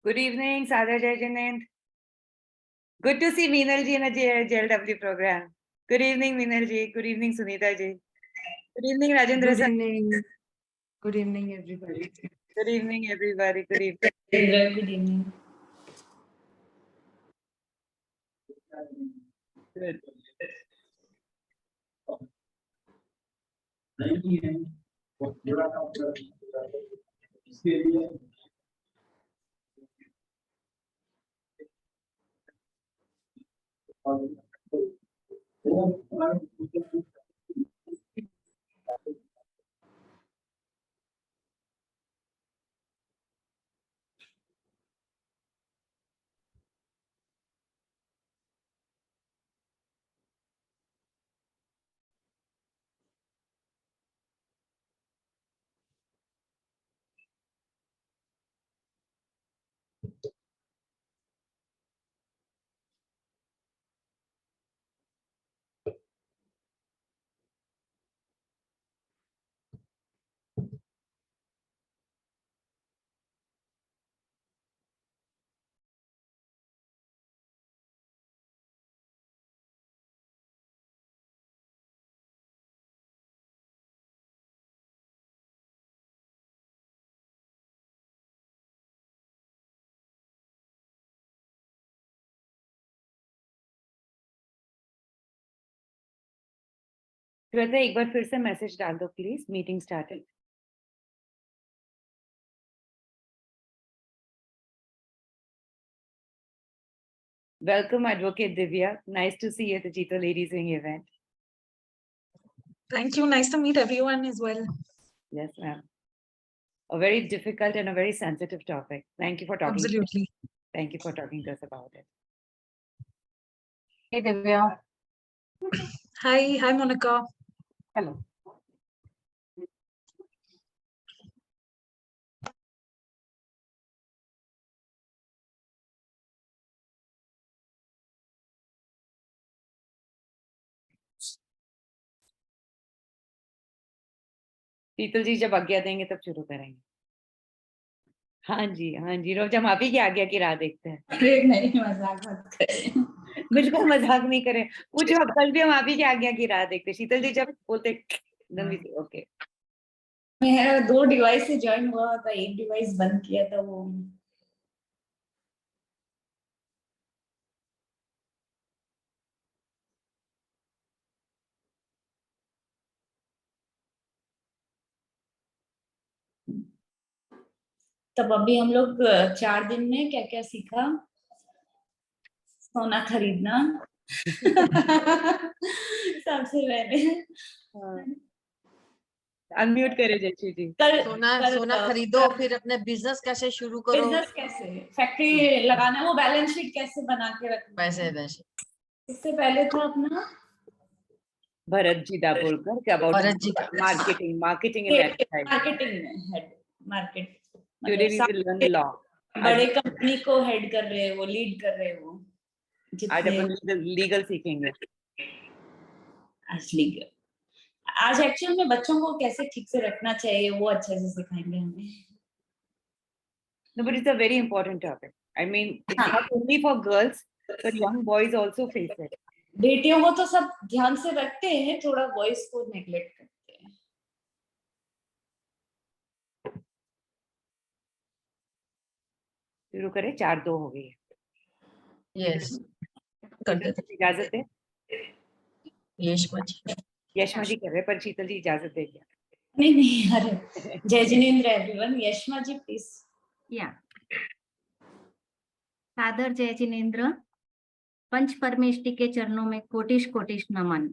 Good evening, Sadhar Jaijanand. Good to see Meenal ji in a JLW program. Good evening, Meenal ji. Good evening, Sunita ji. Good evening, Rajendra sir. Good evening, everybody. Good evening, everybody. Good evening. Good evening. Good. Shweta एक बार फिर से message डाल दो please. Meeting started. Welcome, Advocate Divya. Nice to see you at the Jito Ladies Wing event. Thank you. Nice to meet everyone as well. Yes, ma'am. A very difficult and a very sensitive topic. Thank you for talking. Absolutely. Thank you for talking to us about it. Hey, Divya. Hi, Monica. Hello. शीतल जी जब आज्ञा देंगे तब शुरू करेंगे. हाँ जी रोज हम आप ही की आज्ञा की राह देखते हैं. नहीं, मजाक मत करें. बिल्कुल मजाक नहीं करें. पूछो, अब कल भी हम आप ही की आज्ञा की राह देखते. शीतल जी जब बोलते ओके. मेरा 2 डिवाइस से ज्वाइन हुआ था, एक डिवाइस बंद किया था वो. तब अभी हम लोग 4 दिन में क्या क्या सीखा. सोना खरीदना. सबसे पहले अनम्यूट करे जयश्री जी. सोना खरीदो, फिर अपने बिजनेस कैसे शुरू करो. बिजनेस कैसे, फैक्ट्री लगाना, वो बैलेंस शीट कैसे बना के रखना. पैसे इससे पहले था अपना भरत जी दापोलकर क्या भरत जी का मार्केटिंग इन दैट मार्केटिंग में head market. Today we will learn law. बड़े कंपनी को हेड कर रहे हैं वो, लीड कर रहे हैं वो. आज अपन लीगल सीखेंगे. आज एक्चुअल में बच्चों को कैसे ठीक से रखना चाहिए वो अच्छे से सिखाएंगे हमें. No, but it's a very important topic. I mean, it's not only for girls, but young boys also face it. बेटियों को तो सब ध्यान से रखते हैं, थोड़ा बॉयज को नेग्लेक्ट करते हैं. शुरू करें. 4-2 हो गई है. यस इजाजत है. यशमा जी कर रहे, पर शीतल जी इजाजत दे दिया. नहीं अरे जय जिनेंद्र एवरीवन. यशमा जी प्लीज. या सादर जय जिनेंद्र. पंच परमेष्टि के चरणों में कोटिश कोटिश नमन.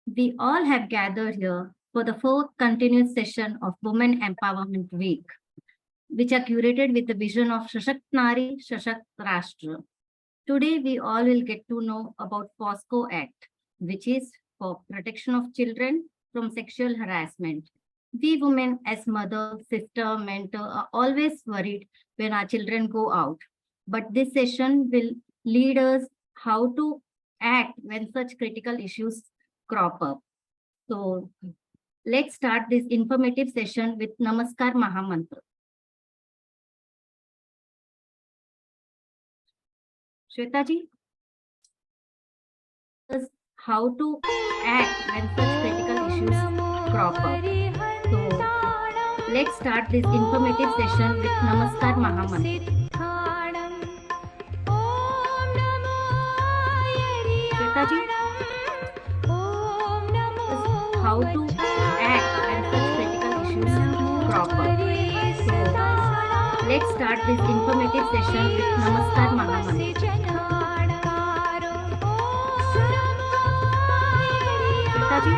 We all have gathered here for the 4th continuous session of Women Empowerment Week, which are curated with the vision of Shashakt Nari, Shashakt Rashtra. Today, we all will get to know about POSCO Act, which is for protection of children from sexual harassment. We women as mother, sister, mentor are always worried when our children go out. But this session will lead us how to act when such critical issues crop up. So let's start this informative session with Namaskar Mahamantra. Shweta ji, is how to act when such critical issues crop up. So let's start this informative session with Namaskar Mahamantra. Shweta ji, is how to act when such critical issues crop up. So let's start this informative session with Namaskar Mahamantra. Shweta ji,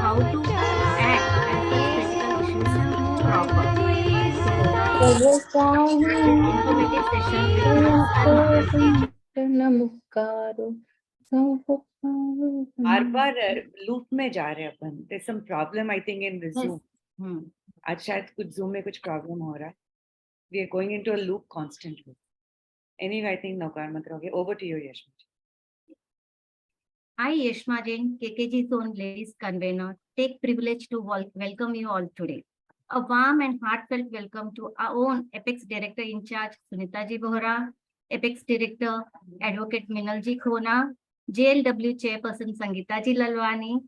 how to act when such critical issues crop up. So, informative session with Namaskar Mahamantra. Bar loop में जा रहे हैं अपन. There's some problem I think in the Yes. Zoom. आज शायद कुछ Zoom में कुछ problem हो रहा है. We are going into a loop constantly. Anyway, I think Naukar Mantra. Okay, over to you, Yashma. I, Yashma Jain, KKG's own ladies convener, take privilege to welcome you all today. A warm and heartfelt welcome to our own Apex Director in Charge, Sunita Ji Bohra, Apex Director, Advocate Minal Ji Khona, JLW Chairperson Sangeeta Ji Lalwani.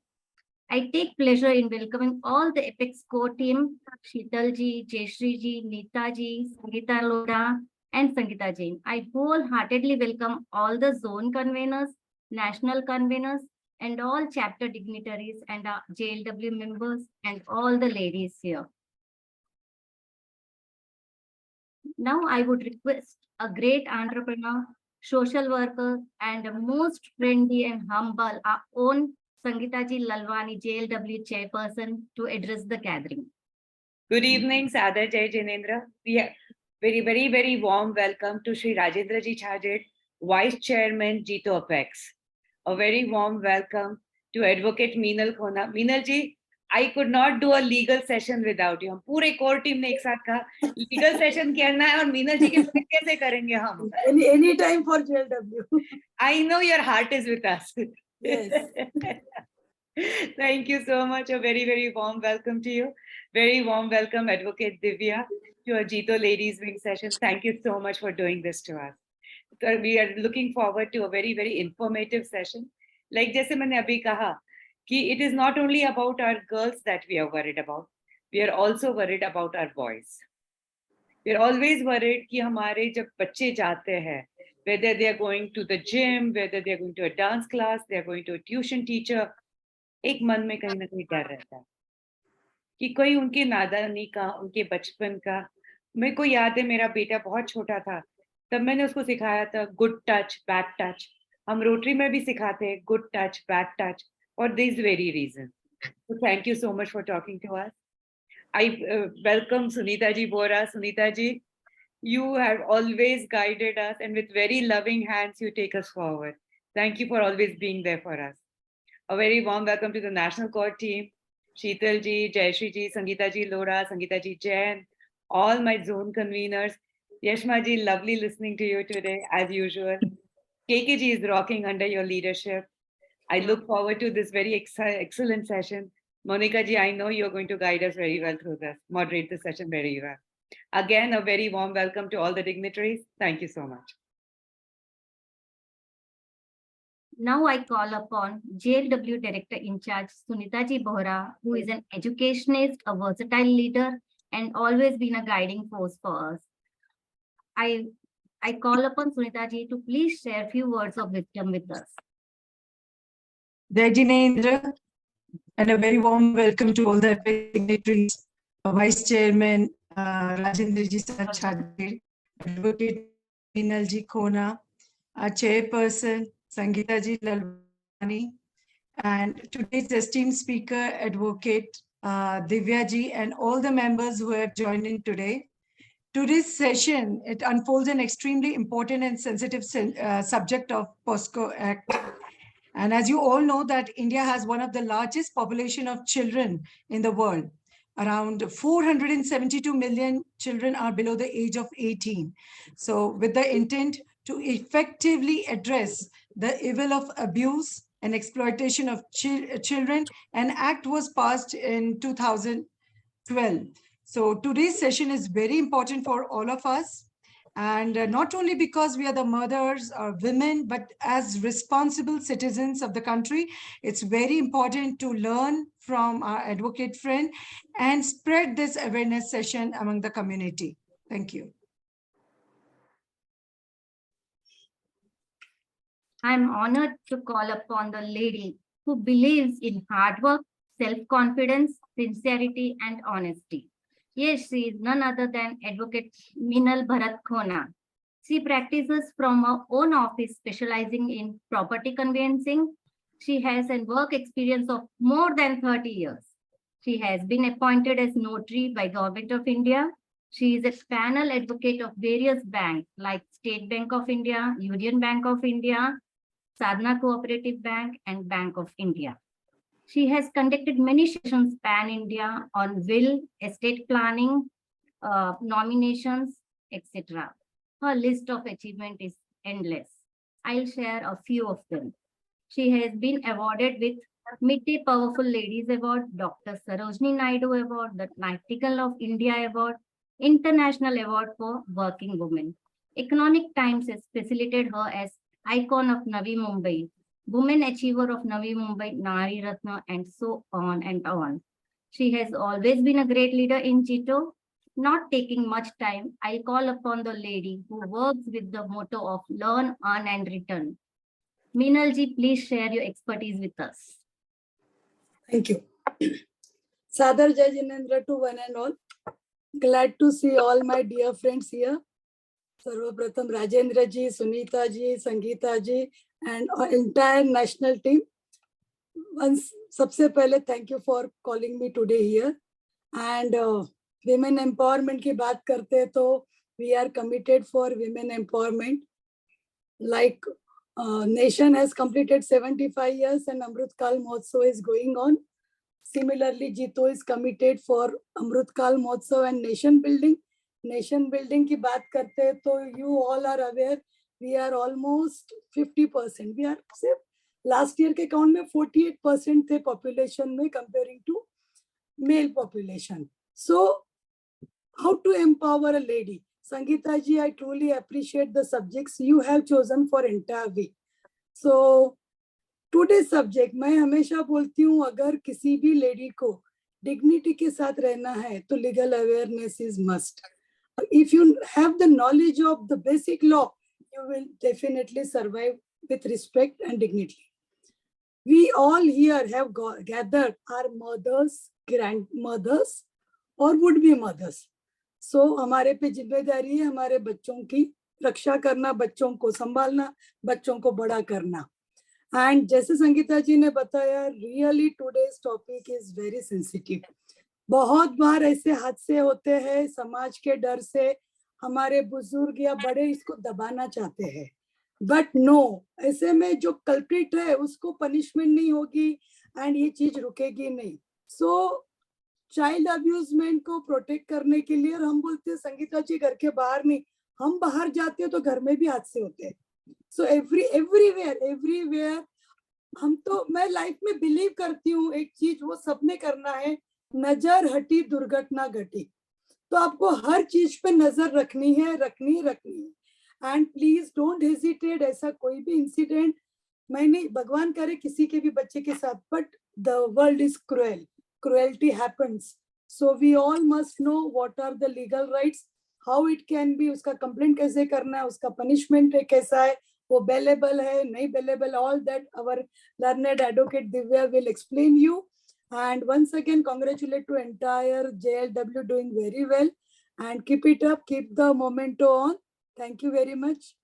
I take pleasure in welcoming all the Apex core team, Sheetal Ji, Jayashree Ji, Neeta Ji, Sangeeta Lodha, and Sangeeta Jain. I wholeheartedly welcome all the zone conveners, national conveners, and all chapter dignitaries and our JLW members and all the ladies here. Now I would request a great entrepreneur, social worker, and a most friendly and humble, our own Sangeeta Ji Lalwani, JLW Chairperson, to address the gathering. Good evening, Sadar Jai Jinendra. We have very warm welcome to Shri Rajendra Ji Chhajet, Vice Chairman, Jito Apex. A very warm welcome to Advocate Minal Khona. Minal Ji, I could not do a legal session without you. हम पूरे core team ने एक साथ कहा legal session करना है और मीनल जी के साथ कैसे करेंगे हम? Any time for JLW. I know your heart is with us. Yes. Thank you so much. A very warm welcome to you. Very warm welcome, Advocate Divya, to our Jito Ladies Wing session. Thank you so much for doing this to us. So we are looking forward to a very informative session. Like जैसे मैंने अभी कहा कि it is not only about our girls that we are worried about. We are also worried about our boys. We are always worried कि हमारे जब बच्चे जाते हैं, whether they are going to the gym, whether they are going to a dance class, they are going to a tuition teacher, एक मन में कहीं ना कहीं डर रहता है कि कोई उनके नादानी का, उनके बचपन का. मेरे को याद है मेरा बेटा बहुत छोटा था, तब मैंने उसको सिखाया था गुड टच, बैड टच. हम रोटरी में भी सिखाते हैं good touch, bad touch, for this very reason. So thank you so much for talking to us. I welcome Sunita Ji Bohra. Sunita Ji, you have always guided us, and with very loving hands you take us forward. Thank you for always being there for us. A very warm welcome to the National Court team, Sheetal Ji, Jayashree Ji, Sangeeta Ji Lodha, Sangeeta Ji Jain, all my zone conveners. Yashma Ji, lovely listening to you today, as usual. KK Ji is rocking under your leadership. I look forward to this very excellent session. Monica Ji, I know you're going to guide us very well through this, moderate the session very well. Again, a very warm welcome to all the dignitaries. Thank you so much. Now I call upon JLW Director in Charge, Sunita Ji Bohra, who is an educationist, a versatile leader, and always been a guiding force for us. I call upon Sunita Ji to please share a few words of wisdom with us. Jai Jinendra, and a very warm welcome to all the dignitaries, Vice Chairman Rajendra Ji Chhajet, Advocate Minal Ji Khona, our Chairperson Sangeeta Ji Lalwani, and today's esteemed speaker, Advocate Divya Ji, and all the members who have joined in today. Today's session, it unfolds an extremely important and sensitive subject of POSCO Act. And as you all know that India has one of the largest population of children in the world. Around 472 million children are below the age of 18. So with the intent to effectively address the evil of abuse and exploitation of children, an act was passed in 2012. So today's session is very important for all of us. And not only because we are the mothers or women, but as responsible citizens of the country, it's very important to learn from our advocate friend and spread this awareness session among the community. Thank you. I'm honored to call upon the lady who believes in hard work, self-confidence, sincerity, and honesty. Yes, she is none other than Advocate Minal Bharat Khona. She practices from her own office, specializing in property conveyancing. She has a work experience of more than 30 years. She has been appointed as notary by Government of India. She is a panel advocate of various banks like State Bank of India, Union Bank of India, Sadhana Cooperative Bank, and Bank of India. She has conducted many sessions pan-India on will, estate planning, nominations, etc. Her list of achievement is endless. I'll share a few of them. She has been awarded with Midday Powerful Ladies Award, Dr. Sarojini Naidu Award, the Nightingale of India Award, International Award for Working Women. Economic Times has facilitated her as Icon of Navi Mumbai, Women Achiever of Navi Mumbai, Nari Ratna, and so on and on. She has always been a great leader in Jito. Not taking much time, I call upon the lady who works with the motto of learn, earn, and return. Meenalji, please share your expertise with us. Thank you. Sadar Jai Jinendra to one and all. Glad to see all my dear friends here. Sarvapratham Rajendra ji, Sunita ji, Sangeeta ji, and our entire national team. Once, सबसे पहले thank you for calling me today here. And women empowerment की बात करते हैं तो we are committed for women empowerment. Like nation has completed 75 years and Amrit Kal Mahotsav is going on. Similarly, Jito is committed for Amrit Kal Mahotsav and nation building. Nation building की बात करते हैं तो you all are aware we are almost 50%. We are last year के count में 48% थे population में comparing to male population. So how to empower a lady? Sangeeta ji, I truly appreciate the subjects you have chosen for entire week. So today's subject, मैं हमेशा बोलती हूँ अगर किसी भी lady को dignity के साथ रहना है तो legal awareness is must. If you have the knowledge of the basic law, you will definitely survive with respect and dignity. We all here have gathered our mothers, grandmothers, or would-be mothers. So हमारे पे जिम्मेदारी है हमारे बच्चों की रक्षा करना, बच्चों को संभालना, बच्चों को बड़ा करना. And जैसे संगीता जी ने बताया, really today's topic is very sensitive. बहुत बार ऐसे हादसे होते हैं समाज के डर से हमारे बुजुर्ग या बड़े इसको दबाना चाहते हैं. But no, ऐसे में जो कल्प्रिट है उसको पनिशमेंट नहीं होगी एंड ये चीज रुकेगी नहीं. सो चाइल्ड अब्यूजमेंट को प्रोटेक्ट करने के लिए हम बोलते हैं संगीता जी घर के बाहर नहीं, हम बाहर जाते हैं तो घर में भी हादसे होते हैं. सो एवरीवेयर हम तो मैं लाइफ में बिलीव करती हूँ एक चीज वो सबने करना है, नजर हटी दुर्घटना घटी. तो आपको हर चीज पे नजर रखनी है. And please don't hesitate. ऐसा कोई भी इंसिडेंट मैं नहीं, भगवान करे किसी के भी बच्चे के साथ, but the world is cruel. Cruelty happens. So we all must know what are the legal rights, how it can be, उसका complaint कैसे करना है, उसका punishment कैसा है, वो bailable है, नहीं bailable, all that our learned advocate Divya will explain you. And once again, congratulate to entire JLW doing very well and keep it up, keep the momentum on. Thank you very much.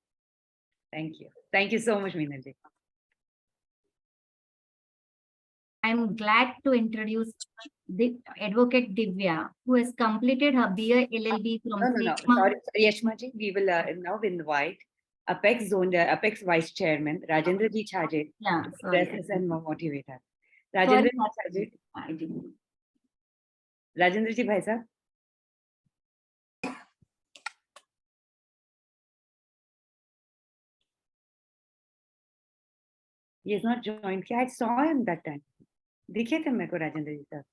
Thank you. Thank you so much, Meenalji. I'm glad to introduce the advocate Divya, who has completed her BA LLB from No. Sigma- Sorry, Yashma ji. We will now invite Apex Vice Chairman Rajendra Ji Chhaje Yeah, to sorry. address us and motivate us. Sorry, Rajendra Ji Chhaje. I didn't. Rajendra Ji, bhai sahab. He has not joined. I saw him that time. दिखे थे मेरे को राजेंद्र जी साहब.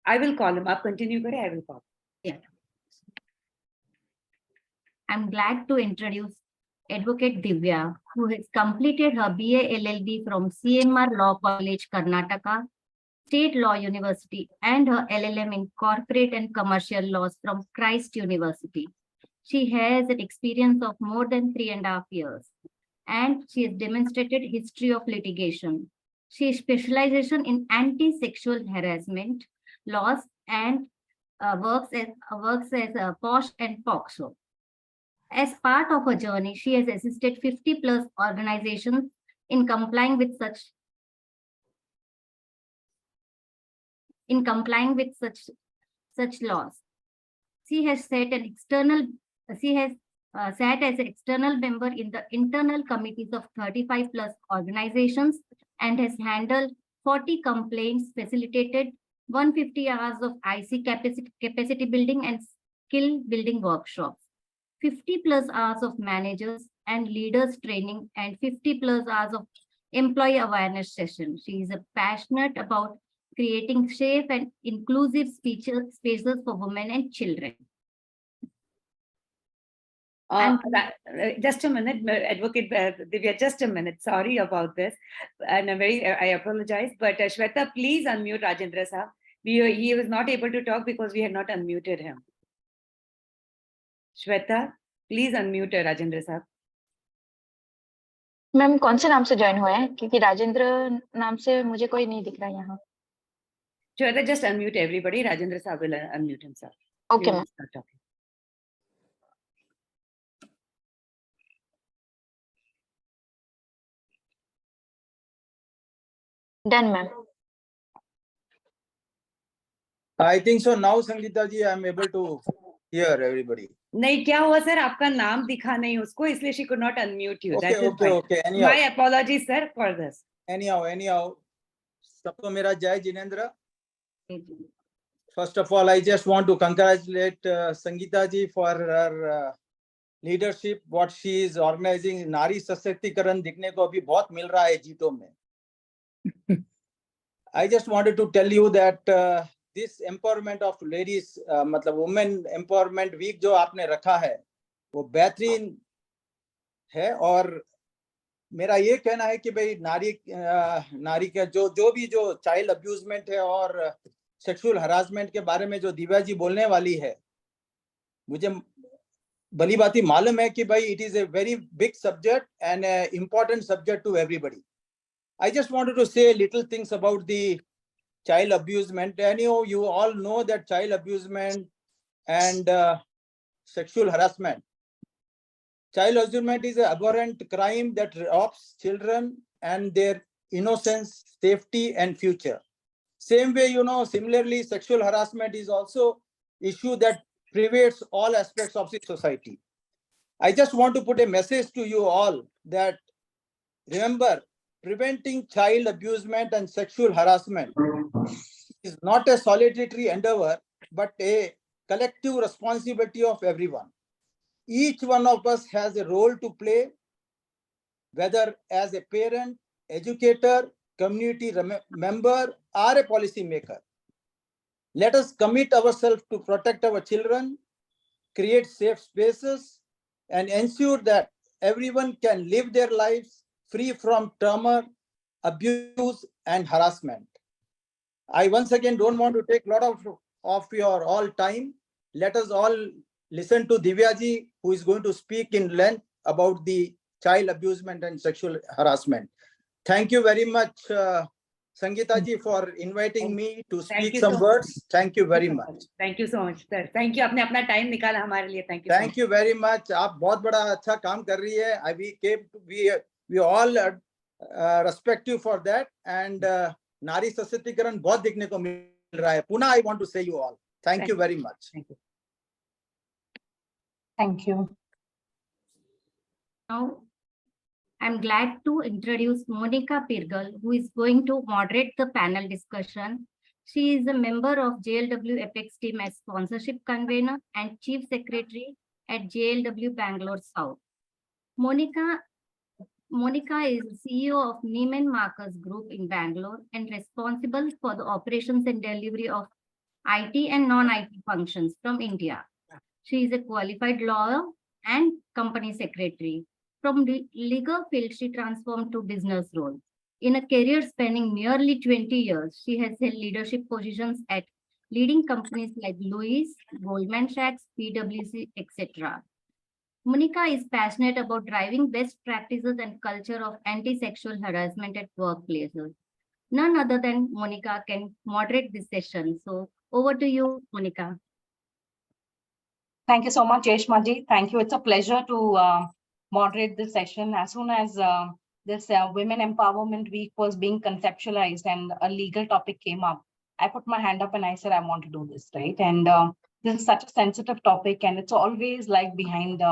I will call him. आप continue करें. I will call. Yeah. I'm glad to introduce Advocate Divya, who has completed her BA LLB from CMR Law College, Karnataka, State Law University, and her LLM in Corporate and Commercial Laws from Christ University. She has an experience of more than 3.5 years, and she has demonstrated history of litigation. She specialization in anti-sexual harassment laws and works as a POSH and POCSO. As part of her journey, she has assisted 50 plus organizations in complying with such laws. She has sat as an external member in the internal committees of 35 plus organizations and has handled 40 complaints, facilitated 150 hours of IC capacity building and skill building workshops, 50 plus hours of managers and leaders training, and 50 plus hours of employee awareness sessions. She is passionate about creating safe and inclusive spaces for women and children. Just a minute, Advocate Divya, just a minute. Sorry about this. And I apologize. But Shweta, please unmute Rajendra Saab. He was not able to talk because we had not unmuted him. Shweta, please unmute Rajendra Saab. Ma'am कौन से नाम से join हुए हैं क्योंकि राजेंद्र नाम से मुझे कोई नहीं दिख रहा यहाँ. Shweta, just unmute everybody. Rajendra Saab will unmute himself. Okay, ma'am. Done, ma'am. I think so. Now, Sangeeta ji, I am able to hear everybody. नहीं, क्या हुआ सर, आपका नाम दिखा नहीं उसको, इसलिए she could not unmute you. Okay. Anyhow, my apologies sir for this. Anyhow, सबको मेरा जय Jinendra. First of all, I just want to congratulate Sangeeta ji for her leadership. What she is organizing, नारी सशक्तिकरण दिखने को अभी बहुत मिल रहा है जीतों में. I just wanted to tell you that this empowerment of ladies, मतलब women empowerment week जो आपने रखा है वो बेहतरीन है. और मेरा ये कहना है कि भाई नारी का जो चाइल्ड अब्यूजमेंट है और सेक्सुअल हरासमेंट के बारे में जो दिव्या जी बोलने वाली है, मुझे भली बाती मालूम है कि भाई it is a very big subject and important subject to everybody. I just wanted to say little things about the child abusement. And you all know that child abusement and sexual harassment. Child abusement is an abhorrent crime that robs children and their innocence, safety, and future. Same way, similarly, sexual harassment is also issue that pervades all aspects of the society. I just want to put a message to you all that remember, preventing child abusement and sexual harassment is not a solitary endeavor, but a collective responsibility of everyone. Each one of us has a role to play, whether as a parent, educator, community member, or a policy maker. Let us commit ourselves to protect our children, create safe spaces, and ensure that everyone can live their lives free from trauma, abuse, and harassment. I once again don't want to take a lot of your all time. Let us all listen to Divya ji, who is going to speak in length about the child abusement and sexual harassment. Thank you very much, Sangeeta ji, for inviting me to speak some words. Thank you very much. Thank you so much, sir. Thank you. आपने अपना time निकाला हमारे लिए. Thank you. Thank you very much. आप बहुत बड़ा अच्छा काम कर रही है. We all respect you for that. And नारी सशक्तिकरण बहुत दिखने को मिल रहा है. पुनः I want to say you all. Thank you very much. Thank you. Thank you. Now, I'm glad to introduce Monica Pirgal, who is going to moderate the panel discussion. She is a member of JLW Apex team as sponsorship convener and chief secretary at JLW Bangalore South. Monica is CEO of Neiman Marcus Group in Bangalore and responsible for the operations and delivery of IT and non-IT functions from India. She is a qualified lawyer and company secretary. From the legal field, she transformed to business role. In a career spanning nearly 20 years, she has held leadership positions at leading companies like Louis, Goldman Sachs, PwC, etc. Monica is passionate about driving best practices and culture of anti-sexual harassment at workplaces. None other than Monica can moderate this session. So over to you, Monica. Thank you so much, Jeshma ji. Thank you. It's a pleasure to moderate this session. As soon as this Women Empowerment Week was being conceptualized and a legal topic came up, I put my hand up and I said, I want to do this, right? And this is such a sensitive topic, and it's always like behind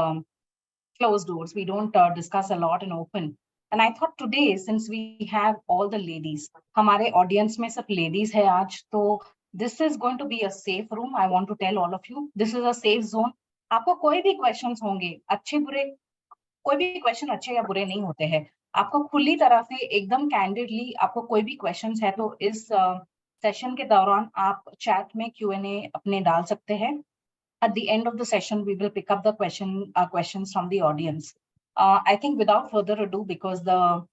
closed doors. We don't discuss a lot in open. And I thought today, since we have all the ladies, हमारे audience में सब ladies है आज, तो this is going to be a safe room. I want to tell all of you, this is a safe zone. आपको कोई भी questions होंगे, अच्छे बुरे, कोई भी question अच्छे या बुरे नहीं होते हैं. आपको खुली तरह से एकदम candidly आपको कोई भी questions है तो इस session के दौरान आप chat में Q&A अपने डाल सकते हैं. At the end of the session, we will pick up the questions from the audience. I think without further ado, because the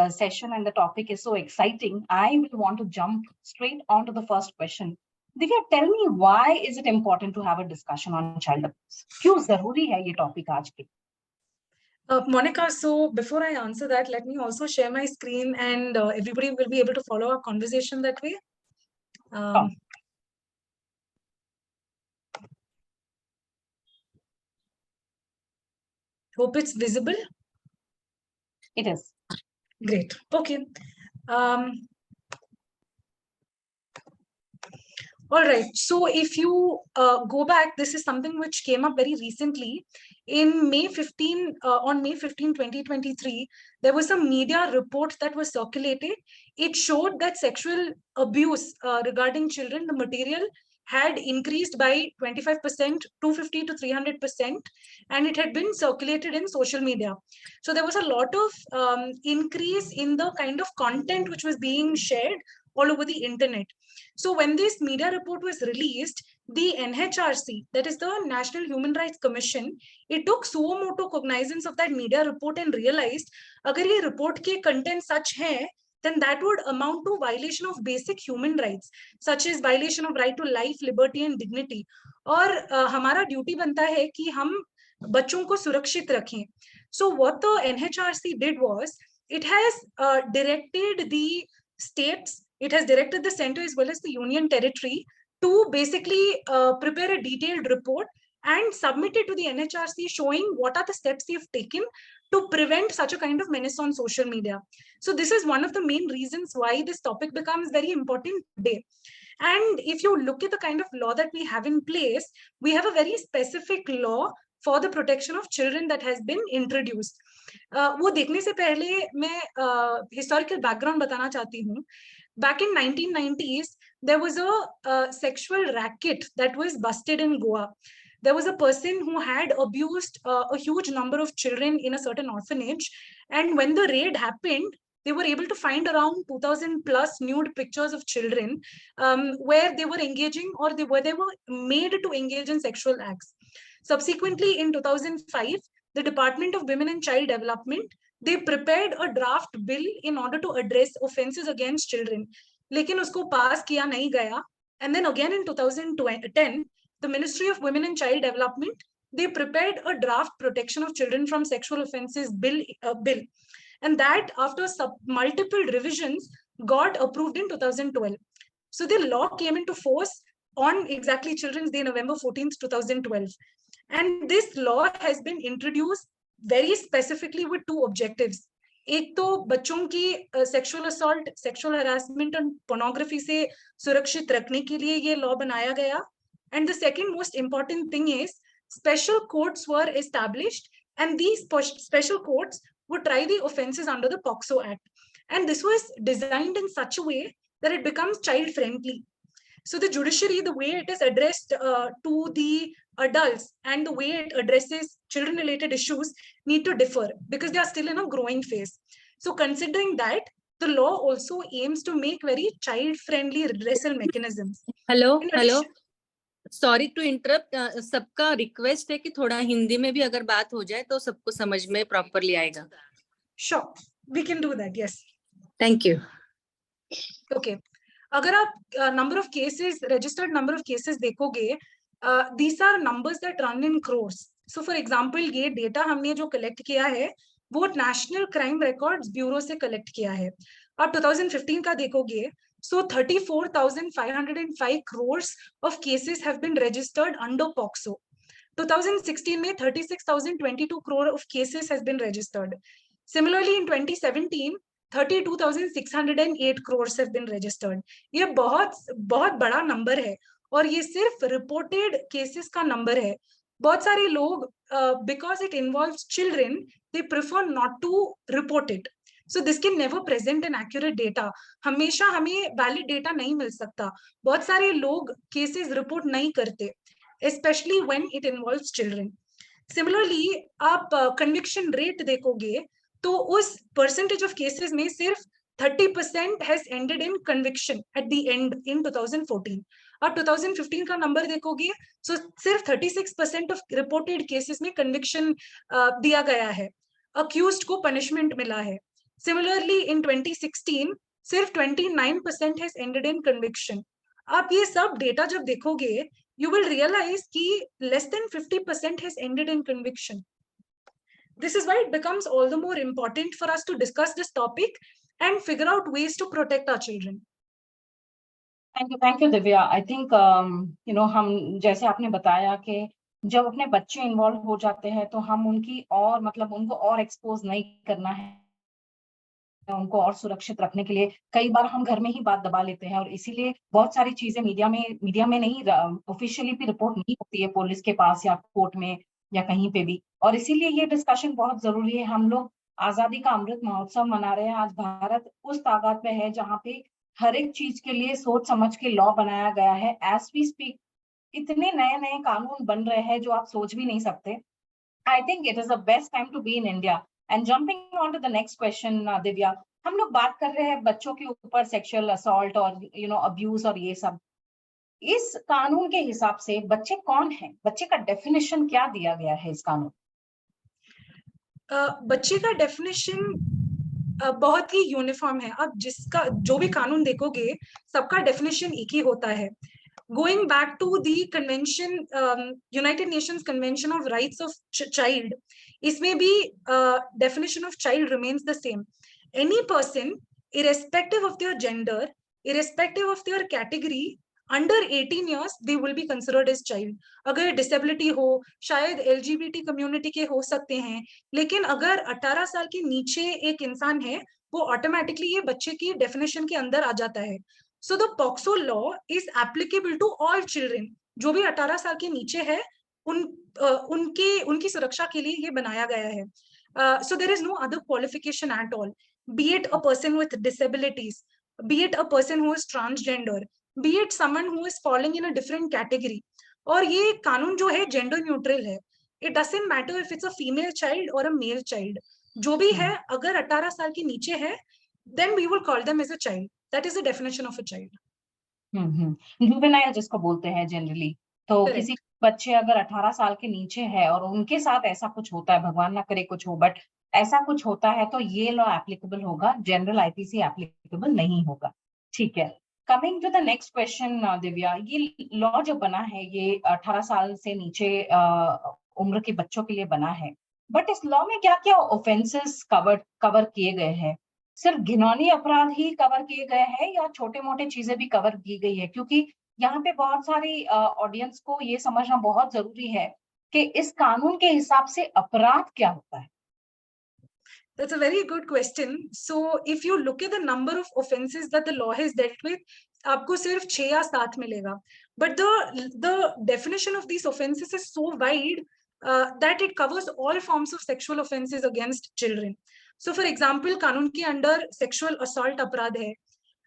session and the topic is so exciting, I will want to jump straight on to the first question. Divya, tell me, why is it important to have a discussion on child abuse? क्यों जरूरी है ये topic आज के? Monica, so before I answer that, let me also share my screen, and everybody will be able to follow our conversation that way. Hope it's visible. It is. Great. Okay. All right. So if you go back, this is something which came up very recently. In May 15, on May 15, 2023, there was a media report that was circulated. It showed that sexual abuse regarding children, the material had increased by 25%, 250 to 300%, and it had been circulated in social media. So there was a lot of increase in the kind of content which was being shared all over the internet. So when this media report was released, the NHRC, that is the National Human Rights Commission, it took suo moto cognizance of that media report and realized, agar ye report ke content such hai, then that would amount to violation of basic human rights, such as violation of right to life, liberty and dignity. और हमारा duty बनता है कि हम बच्चों को सुरक्षित रखें. So what the NHRC did was, it has directed the states, it has directed the center as well as the union territory to basically prepare a detailed report and submit it to the NHRC, showing what are the steps they have taken to prevent such a kind of menace on social media. So this is one of the main reasons why this topic becomes very important today. And if you look at the kind of law that we have in place, we have a very specific law for the protection of children that has been introduced. वो देखने से पहले मैं historical background बताना चाहती हूँ. Back in 1990s, there was a sexual racket that was busted in Goa. There was a person who had abused a huge number of children in a certain orphanage. And when the raid happened, they were able to find around 2,000 plus nude pictures of children where they were engaging or they were made to engage in sexual acts. Subsequently, in 2005, the Department of Women and Child Development, they prepared a draft bill in order to address offenses against children. लेकिन उसको pass किया नहीं गया. And then again in 2010, the Ministry of Women and Child Development, they prepared a draft protection of children from sexual offenses bill. And that, after multiple revisions, got approved in 2012. So the law came into force on exactly Children's Day, November 14th, 2012. And this law has been introduced very specifically with two objectives. एक तो बच्चों की sexual assault, sexual harassment and pornography से सुरक्षित रखने के लिए ये law बनाया गया. And the second most important thing is special courts were established, and these special courts would try the offenses under the POCSO Act. And this was designed in such a way that it becomes child friendly. So the judiciary, the way it is addressed to the adults and the way it addresses children related issues need to differ because they are still in a growing phase. So considering that, the law also aims to make very child friendly redressal mechanisms. Hello. Sorry to interrupt, सबका request है कि थोड़ा हिंदी में भी अगर बात हो जाए तो सबको समझ में प्रॉपरली आएगा. Sure, we can do that. Yes. Thank you. Okay. अगर आप number of cases, registered number of cases देखोगे, these are numbers that run in crores. So for example, ये data हमने जो collect किया है, वो National Crime Records Bureau से collect किया है. आप 2015 का देखोगे, so 34,505 crores of cases have been registered under POCSO. 2016 में 36,022 crore of cases has been registered. Similarly, in 2017, 32,608 crores have been registered. ये बहुत बड़ा नंबर है और ये सिर्फ रिपोर्टेड केसेस का नंबर है. बहुत सारे लोग because it involves children, they prefer not to report it. So this can never present an accurate data. हमेशा हमें valid data नहीं मिल सकता. बहुत सारे लोग cases report नहीं करते, especially when it involves children. Similarly, आप conviction rate देखोगे तो उस percentage of cases में सिर्फ 30% has ended in conviction at the end in 2014. आप 2015 का नंबर देखोगे, so सिर्फ 36% of reported cases में conviction दिया गया है, accused को punishment मिला है. Similarly, in 2016, सिर्फ 29% has ended in conviction. आप ये सब data जब देखोगे, you will realize कि less than 50% has ended in conviction. This is why it becomes all the more important for us to discuss this topic and figure out ways to protect our children. Thank you, Divya. I think हम जैसे आपने बताया कि जब अपने बच्चे involve हो जाते हैं तो हम उनकी और मतलब उनको और एक्सपोज नहीं करना है, उनको और सुरक्षित रखने के लिए कई बार हम घर में ही बात दबा लेते हैं और इसीलिए बहुत सारी चीजें मीडिया में नहीं ऑफिशियली भी रिपोर्ट नहीं होती है पुलिस के पास या कोर्ट में या कहीं पे भी. और इसीलिए ये डिस्कशन बहुत जरूरी है. हम लोग आजादी का अमृत महोत्सव मना रहे हैं. आज भारत उस ताकत में है जहाँ पे हर एक चीज के लिए सोच समझ के लॉ बनाया गया है. एज वी स्पीक इतने नए कानून बन रहे हैं जो आप सोच भी नहीं सकते. I think it is the best time to be in India. And jumping on to the next question, Divya, हम लोग बात कर रहे हैं बच्चों के ऊपर सेक्सुअल असॉल्ट और अब्यूज और ये सब. इस कानून के हिसाब से बच्चे कौन है? बच्चे का डेफिनेशन क्या दिया गया है इस कानून? बच्चे का डेफिनेशन बहुत ही यूनिफॉर्म है. आप जिसका जो भी कानून देखोगे सबका डेफिनेशन एक ही होता है. Going back to the convention, United Nations Convention of Rights of Child, इसमें भी definition of child remains the same. Any person, irrespective of their gender, irrespective of their category, under 18 years, they will be considered as child. अगर disability हो, शायद LGBT community के हो सकते हैं, लेकिन अगर 18 साल के नीचे एक इंसान है, वो automatically ये बच्चे की definition के अंदर आ जाता है. So the POCSO law is applicable to all children. जो भी 18 साल के नीचे है, उनकी सुरक्षा के लिए ये बनाया गया है. So there is no other qualification at all. Be it a person with disabilities, be it a person who is transgender, be it someone who is falling in a different category. और ये कानून जो है gender neutral है. It doesn't matter if it's a female child or a male child. जो भी है, अगर 18 साल के नीचे है, then we will call them as a child. That is the definition of a child. Juvenile जिसको बोलते हैं जनरली. तो किसी बच्चे अगर 18 साल के नीचे है और उनके साथ ऐसा कुछ होता है, भगवान ना करे कुछ हो, बट ऐसा कुछ होता है तो ये लॉ एप्लीकेबल होगा, जनरल आईपीसी एप्लीकेबल नहीं होगा. ठीक है. Coming to the next question, Divya, ये लॉ जो बना है ये 18 साल से नीचे उम्र के बच्चों के लिए बना है, बट इस लॉ में क्या क्या ऑफेंसेस कवर किए गए हैं? सिर्फ घिनौनी अपराध ही कवर किए गए हैं या छोटे मोटे चीजें भी कवर की गई है? क्योंकि यहाँ पे बहुत सारी ऑडियंस को ये समझना बहुत जरूरी है कि इस कानून के हिसाब से अपराध क्या होता है. That's a very good question. So if you look at the number of offenses that the law has dealt with, आपको सिर्फ 6 या 7 मिलेगा. But the definition of these offenses is so wide that it covers all forms of sexual offenses against children. So for example, कानून के अंदर sexual assault अपराध है,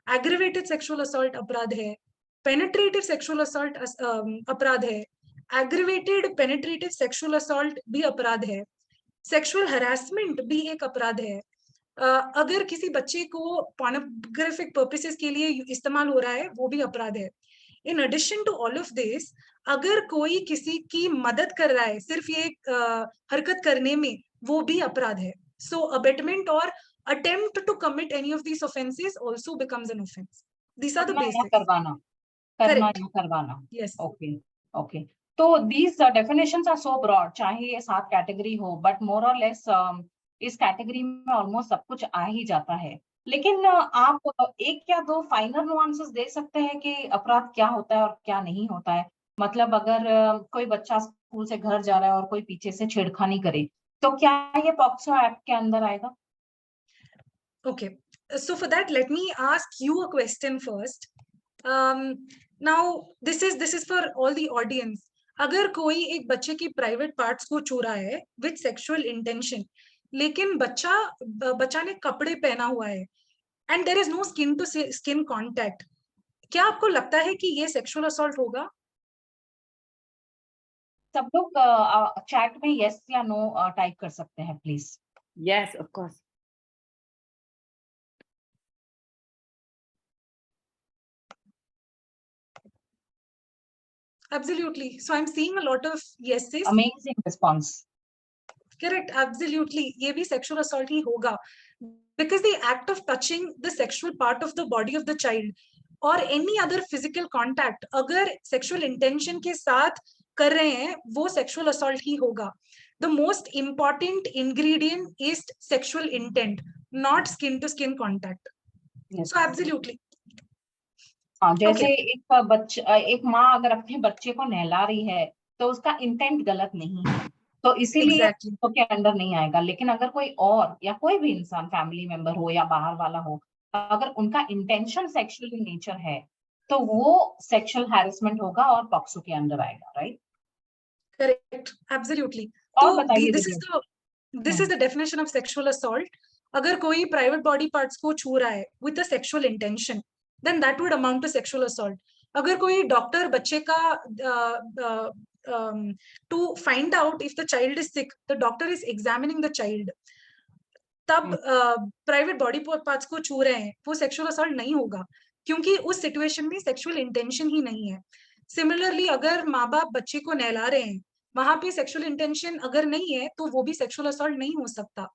aggravated sexual assault अपराध है, penetrative sexual assault अपराध है, aggravated penetrative sexual assault भी अपराध है, sexual harassment भी एक अपराध है. अगर किसी बच्चे को pornographic purposes के लिए इस्तेमाल हो रहा है, वो भी अपराध है. In addition to all of this, अगर कोई किसी की मदद कर रहा है सिर्फ ये हरकत करने में, वो भी अपराध है. So abetment or attempt to commit any of these offenses also becomes an offense. These are the करना या basics. करवाना, करना Correct. या करवाना. Yes. Okay, okay. So these definitions are so broad, चाहे ये 7 कैटेगरी हो, but more or less इस कैटेगरी में ऑलमोस्ट सब कुछ आ ही जाता है. लेकिन आप एक या दो फाइनल नुआंसेस दे सकते हैं कि अपराध क्या होता है और क्या नहीं होता है. मतलब अगर कोई बच्चा स्कूल से घर जा रहा है और कोई पीछे से छेड़खानी करे, तो क्या ये पॉक्सो एक्ट के अंदर आएगा? Okay. So for that, let me ask you a question first. Now this is for all the audience. अगर कोई एक बच्चे की प्राइवेट पार्ट्स को छू रहा है विद सेक्सुअल इंटेंशन, लेकिन बच्चा ने कपड़े पहना हुआ है and there is no skin to skin contact, क्या आपको लगता है कि ये सेक्सुअल असॉल्ट होगा? सब लोग चैट में यस या नो टाइप कर सकते हैं please. Yes, of course. Absolutely. So I'm seeing a lot of yeses. Amazing response. Correct, absolutely. ये भी sexual assault ही होगा, because the act of touching the sexual part of the body of the child or any other physical contact, अगर sexual intention के साथ कर रहे हैं, वो sexual assault ही होगा. The most important ingredient is sexual intent, not skin to skin contact. Yes. So absolutely. हाँ, जैसे एक माँ अगर अपने बच्चे को नहला रही है तो उसका इंटेंट गलत नहीं है, तो इसीलिए Exactly. के अंडर नहीं आएगा. लेकिन अगर कोई और या कोई भी इंसान फैमिली मेंबर हो या बाहर वाला हो, अगर उनका इंटेंशन सेक्सुअल इन नेचर है तो वो सेक्सुअल हैरेसमेंट होगा और पॉक्सो के अंडर आएगा. राइट? Correct, absolutely. और So बताइए this is the definition of sexual assault. अगर कोई private body parts को छू रहा है with a sexual intention, then that would amount to sexual assault. अगर कोई डॉक्टर बच्चे का to find out if the child is sick, the doctor is examining the child, तब private body parts को छू रहे हैं, वो sexual assault नहीं होगा, क्योंकि उस situation में sexual intention ही नहीं है. Similarly, अगर माँ बाप बच्चे को नहला रहे हैं, वहां पे sexual intention अगर नहीं है, तो वो भी sexual assault नहीं हो सकता.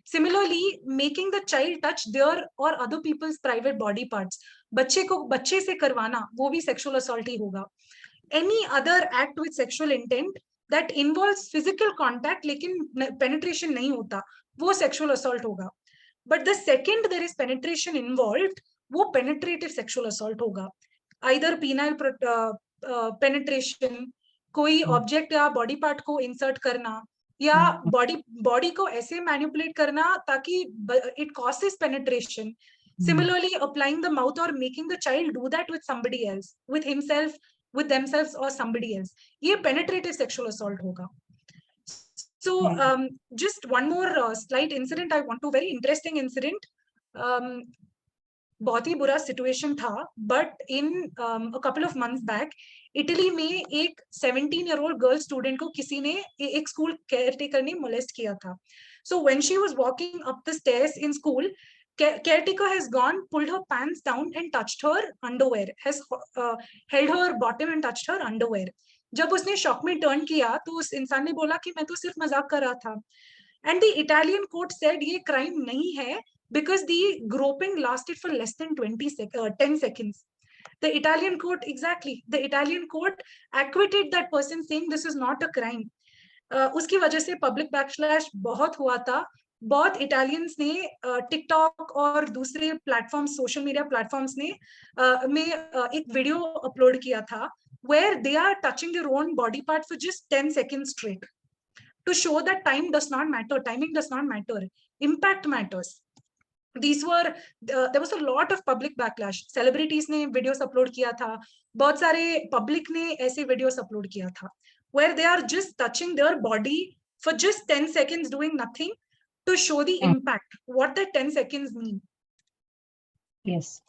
Similarly, making the child touch their or other people's private body parts, बच्चे से करवाना, वो भी sexual assault ही होगा. Any other act with sexual intent that involves physical contact लेकिन penetration नहीं होता, वो sexual assault होगा. But the second there is penetration involved, वो penetrative sexual assault होगा. Either penile penetration, कोई object या body part को insert करना, या body को ऐसे manipulate करना ताकि it causes penetration. Similarly, applying the mouth or making the child do that with somebody else, with himself, with themselves or somebody else, ये penetrative sexual assault होगा. So just one more slight incident I want to, very interesting incident. बहुत ही बुरा situation था, but in a couple of months back, Italy में एक 17-year-old girl student को किसी ने एक school caretaker ने molest किया था. So when she was walking up the stairs in school, caretaker has gone, pulled her pants down and touched her underwear, has held her bottom and touched her underwear. जब उसने shock में turn किया तो उस इंसान ने बोला कि मैं तो सिर्फ मजाक कर रहा था. And the Italian court said ये crime नहीं है because the groping lasted for less than 10 seconds. The Italian court, exactly, the Italian court acquitted that person saying this is not a crime. उसकी वजह से public backlash बहुत हुआ था. बहुत Italians ने TikTok और दूसरे platforms, social media platforms ने एक video upload किया था where they are touching their own body part for just 10 seconds straight to show that time does not matter, timing does not matter, impact matters. These were there was a lot of public backlash. Celebrities ने videos upload किया था, बहुत सारे public ने ऐसे videos upload किया था where they are just touching their body for just 10 seconds doing nothing to show the impact, what that 10 seconds mean. Yes.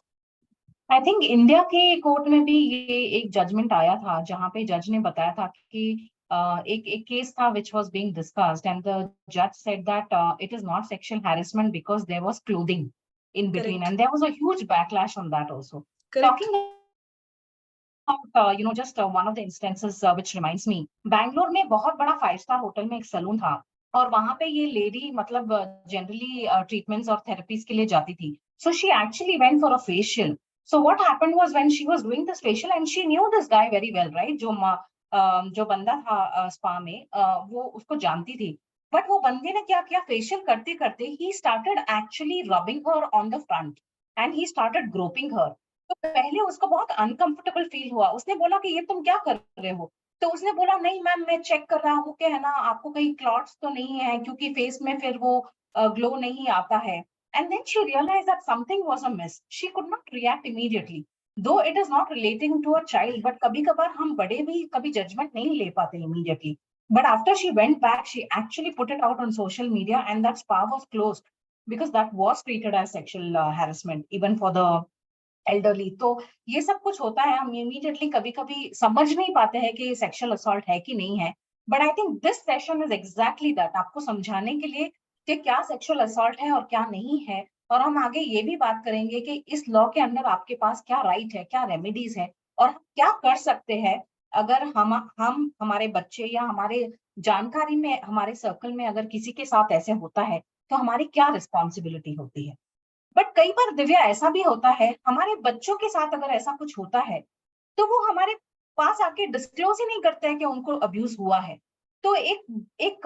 I think India के कोर्ट में भी ये एक जजमेंट आया था जहां पे जज ने बताया था कि एक केस था which was being discussed and the judge said that it is not sexual harassment because there was clothing in between. Correct. And there was a huge backlash on that also. Correct. Talking about just one of the instances which reminds me. Bangalore में बहुत बड़ा 5-star hotel में एक salon था और वहां पे ये लेडी मतलब जनरली ट्रीटमेंट्स और थेरेपीज के लिए जाती थी. So she actually went for a facial. So what happened was when she was doing this facial and she knew this guy very well, right? जो बंदा था स्पा में वो उसको जानती थी. बट वो बंदे ने क्या किया, फेशियल करते करते ही started actually rubbing her on the front and he started groping her. तो पहले उसको बहुत अनकंफर्टेबल फील हुआ. उसने बोला कि ये तुम क्या कर रहे हो? तो उसने बोला नहीं मैम मैं चेक कर रहा हूँ कि है ना आपको कहीं क्लॉट्स तो नहीं है क्योंकि फेस में फिर वो ग्लो नहीं आता है. And then she realized that something was amiss. She could not react immediately. Though it is not relating to a child, but कभी-कभार हम बड़े भी कभी judgment नहीं ले पाते immediately. But after she went back, she actually put it out on social media and that spa was closed because that was treated as sexual harassment, even for the elderly. तो ये सब कुछ होता है, हम immediately कभी-कभी समझ नहीं पाते हैं कि sexual assault है कि नहीं है. But I think this session is exactly that. आपको समझाने के लिए कि क्या सेक्सुअल असॉल्ट है और क्या नहीं है, और हम आगे ये भी बात करेंगे कि इस लॉ के अंदर आपके पास क्या राइट है, क्या रेमेडीज है और क्या कर सकते हैं अगर हम हमारे बच्चे या हमारे जानकारी में हमारे सर्कल में अगर किसी के साथ ऐसे होता है तो हमारी क्या रिस्पॉन्सिबिलिटी होती है. बट कई बार दिव्या ऐसा भी होता है हमारे बच्चों के साथ अगर ऐसा कुछ होता है तो वो हमारे पास आके डिस्क्लोज ही नहीं करते हैं कि उनको अब्यूज हुआ है. तो एक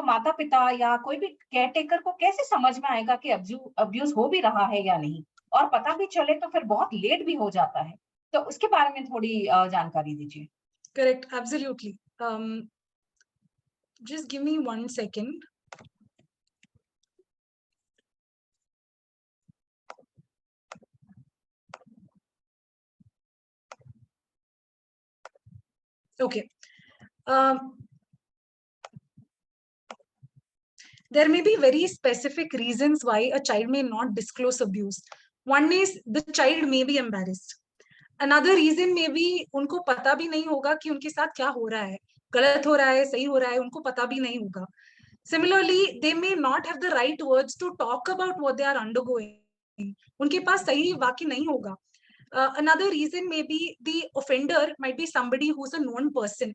माता पिता या कोई भी केयर टेकर को कैसे समझ में आएगा कि अब्यूज हो भी रहा है या नहीं, और पता भी चले तो फिर बहुत लेट भी हो जाता है. तो उसके बारे में थोड़ी जानकारी दीजिए. Correct, absolutely. Just give me 1 second. Okay. There may be very specific reasons why a child may not disclose abuse. One is the child may be embarrassed. Another reason may be उनको पता भी नहीं होगा कि उनके साथ क्या हो रहा है, गलत हो रहा है, सही हो रहा है, उनको पता भी नहीं होगा. Similarly, they may not have the right words to talk about what they are undergoing. उनके पास सही वाक्य नहीं होगा. Another reason may be the offender might be somebody who's a known person.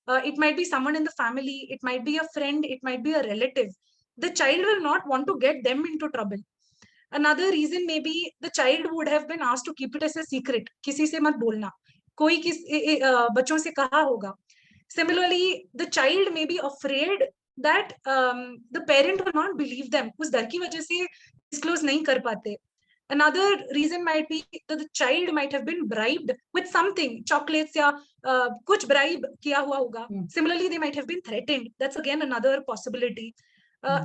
It might be someone in the family, it might be a friend, it might be a relative. The child will not want to get them into trouble. Another reason may be the child would have been asked to keep it as a secret. किसी से मत बोलना. कोई बच्चों से कहा होगा. Similarly, the child may be afraid that the parent will not believe them. उस डर की वजह से disclose नहीं कर पाते. Another reason might be that the child might have been bribed with something, chocolates या कुछ bribe किया हुआ होगा. Similarly, they might have been threatened. That's again another possibility.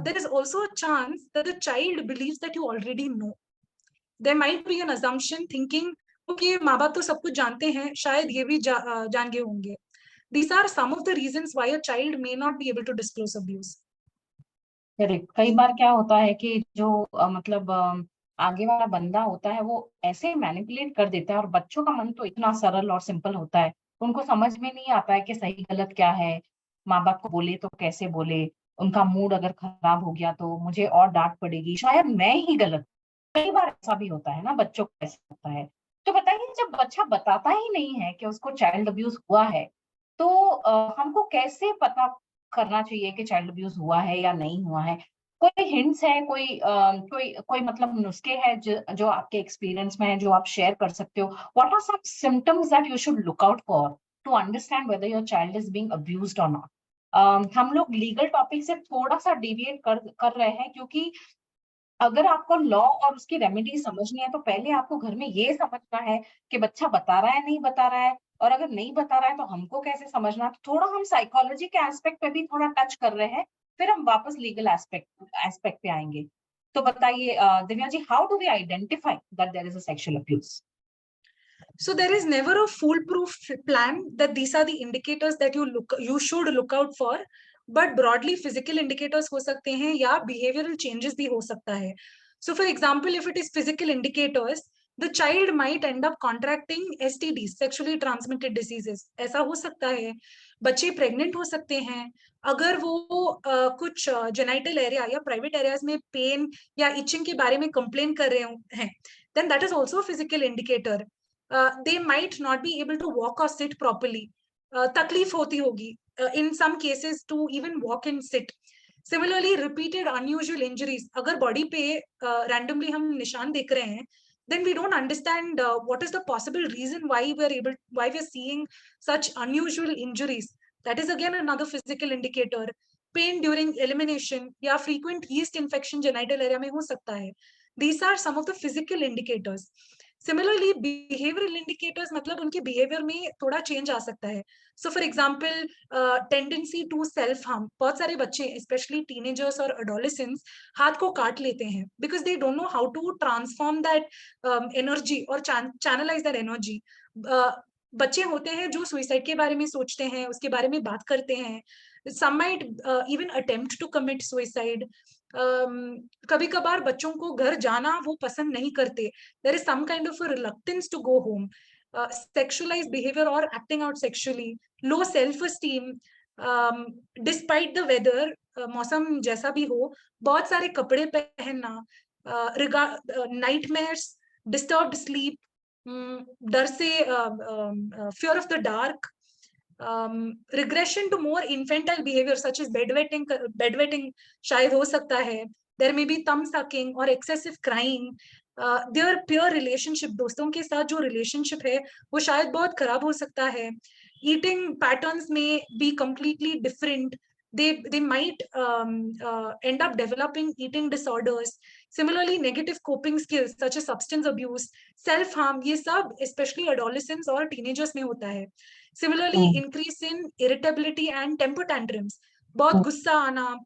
There is also a chance that the child believes that you already know. There might be an assumption thinking, okay, माँ बाप तो सब कुछ जानते हैं, शायद ये भी जान गए होंगे. These are some of the reasons why a child may not be able to disclose abuse. Correct. कई बार क्या होता है कि जो मतलब आगे वाला बंदा होता है वो ऐसे मैनिपुलेट कर देता है, और बच्चों का मन तो इतना सरल और सिंपल होता है, उनको समझ में नहीं आता है कि सही गलत क्या है, माँ बाप को बोले तो कैसे बोले, उनका मूड अगर खराब हो गया तो मुझे और डांट पड़ेगी, शायद मैं ही गलत. कई बार ऐसा भी होता है ना, बच्चों को ऐसा होता है. तो बताइए, जब बच्चा बताता ही नहीं है कि उसको चाइल्ड अब्यूज हुआ है तो हमको कैसे पता करना चाहिए कि चाइल्ड अब्यूज हुआ है या नहीं हुआ है? कोई हिंट्स है, कोई मतलब नुस्खे हैं जो आपके एक्सपीरियंस में है जो आप शेयर कर सकते हो? What are some symptoms that you should look out for to understand whether your child is being abused और नॉट? हम लोग लीगल टॉपिक से थोड़ा सा डिविएट कर रहे हैं, क्योंकि अगर आपको लॉ और उसकी रेमेडी समझनी है तो पहले आपको घर में ये समझना है कि बच्चा बता रहा है नहीं बता रहा है, और अगर नहीं बता रहा है तो हमको कैसे समझना. तो थोड़ा हम साइकोलॉजी के एस्पेक्ट पे भी थोड़ा टच कर रहे हैं, फिर हम वापस लीगल एस्पेक्ट पे आएंगे. तो बताइए Divya ji, how do we identify that there is a sexual abuse? So there is never a foolproof plan that these are the indicators that you should look out for, but broadly physical indicators हो सकते हैं या behavioral changes भी हो सकता है. So for example, if it is physical indicators, the child might end up contracting STDs, sexually transmitted diseases. ऐसा हो सकता है. बच्चे प्रेग्नेंट हो सकते हैं अगर वो कुछ जेनाइटल एरिया या प्राइवेट एरियाज में पेन या इचिंग के बारे में कंप्लेन कर रहे हैं, then that is also a physical indicator. they might not be able to walk or sit properly. तकलीफ होती होगी in some cases to even walk and sit. Similarly, repeated unusual injuries. अगर body पे randomly हम निशान देख रहे हैं, then we don't understand what is the possible reason why we're seeing such unusual injuries. That is again another physical indicator. Pain during elimination या frequent yeast infection genital area में हो सकता है. These are some of the physical indicators. Similarly, behavioral indicators मतलब उनके behavior में थोड़ा change आ सकता है. So for example, tendency to self-harm. बहुत सारे बच्चे, especially teenagers or adolescents, हाथ को काट लेते हैं because they don't know how to transform that energy or channelize that energy. बच्चे होते हैं जो suicide के बारे में सोचते हैं, उसके बारे में बात करते हैं. Some might even attempt to commit suicide. कभी कभार बच्चों को घर जाना वो पसंद नहीं करते. There is some kind of a reluctance to go home. Sexualized behavior or acting out sexually. Low self-esteem. Despite the weather, मौसम जैसा भी हो, बहुत सारे कपड़े पहनना, nightmares, disturbed sleep, डर से fear of the dark, regression to more infantile behavior such as bedwetting शायद हो सकता है. There may be thumb sucking or excessive crying. Their peer relationship, दोस्तों के साथ जो relationship है वो शायद बहुत खराब हो सकता है. Eating patterns may be completely different. They might end up developing eating disorders. Similarly, negative coping skills such as substance abuse, self-harm, ये सब especially adolescents और teenagers में होता है. Similarly, increase in irritability and temper tantrums. बहुत गुस्सा आना,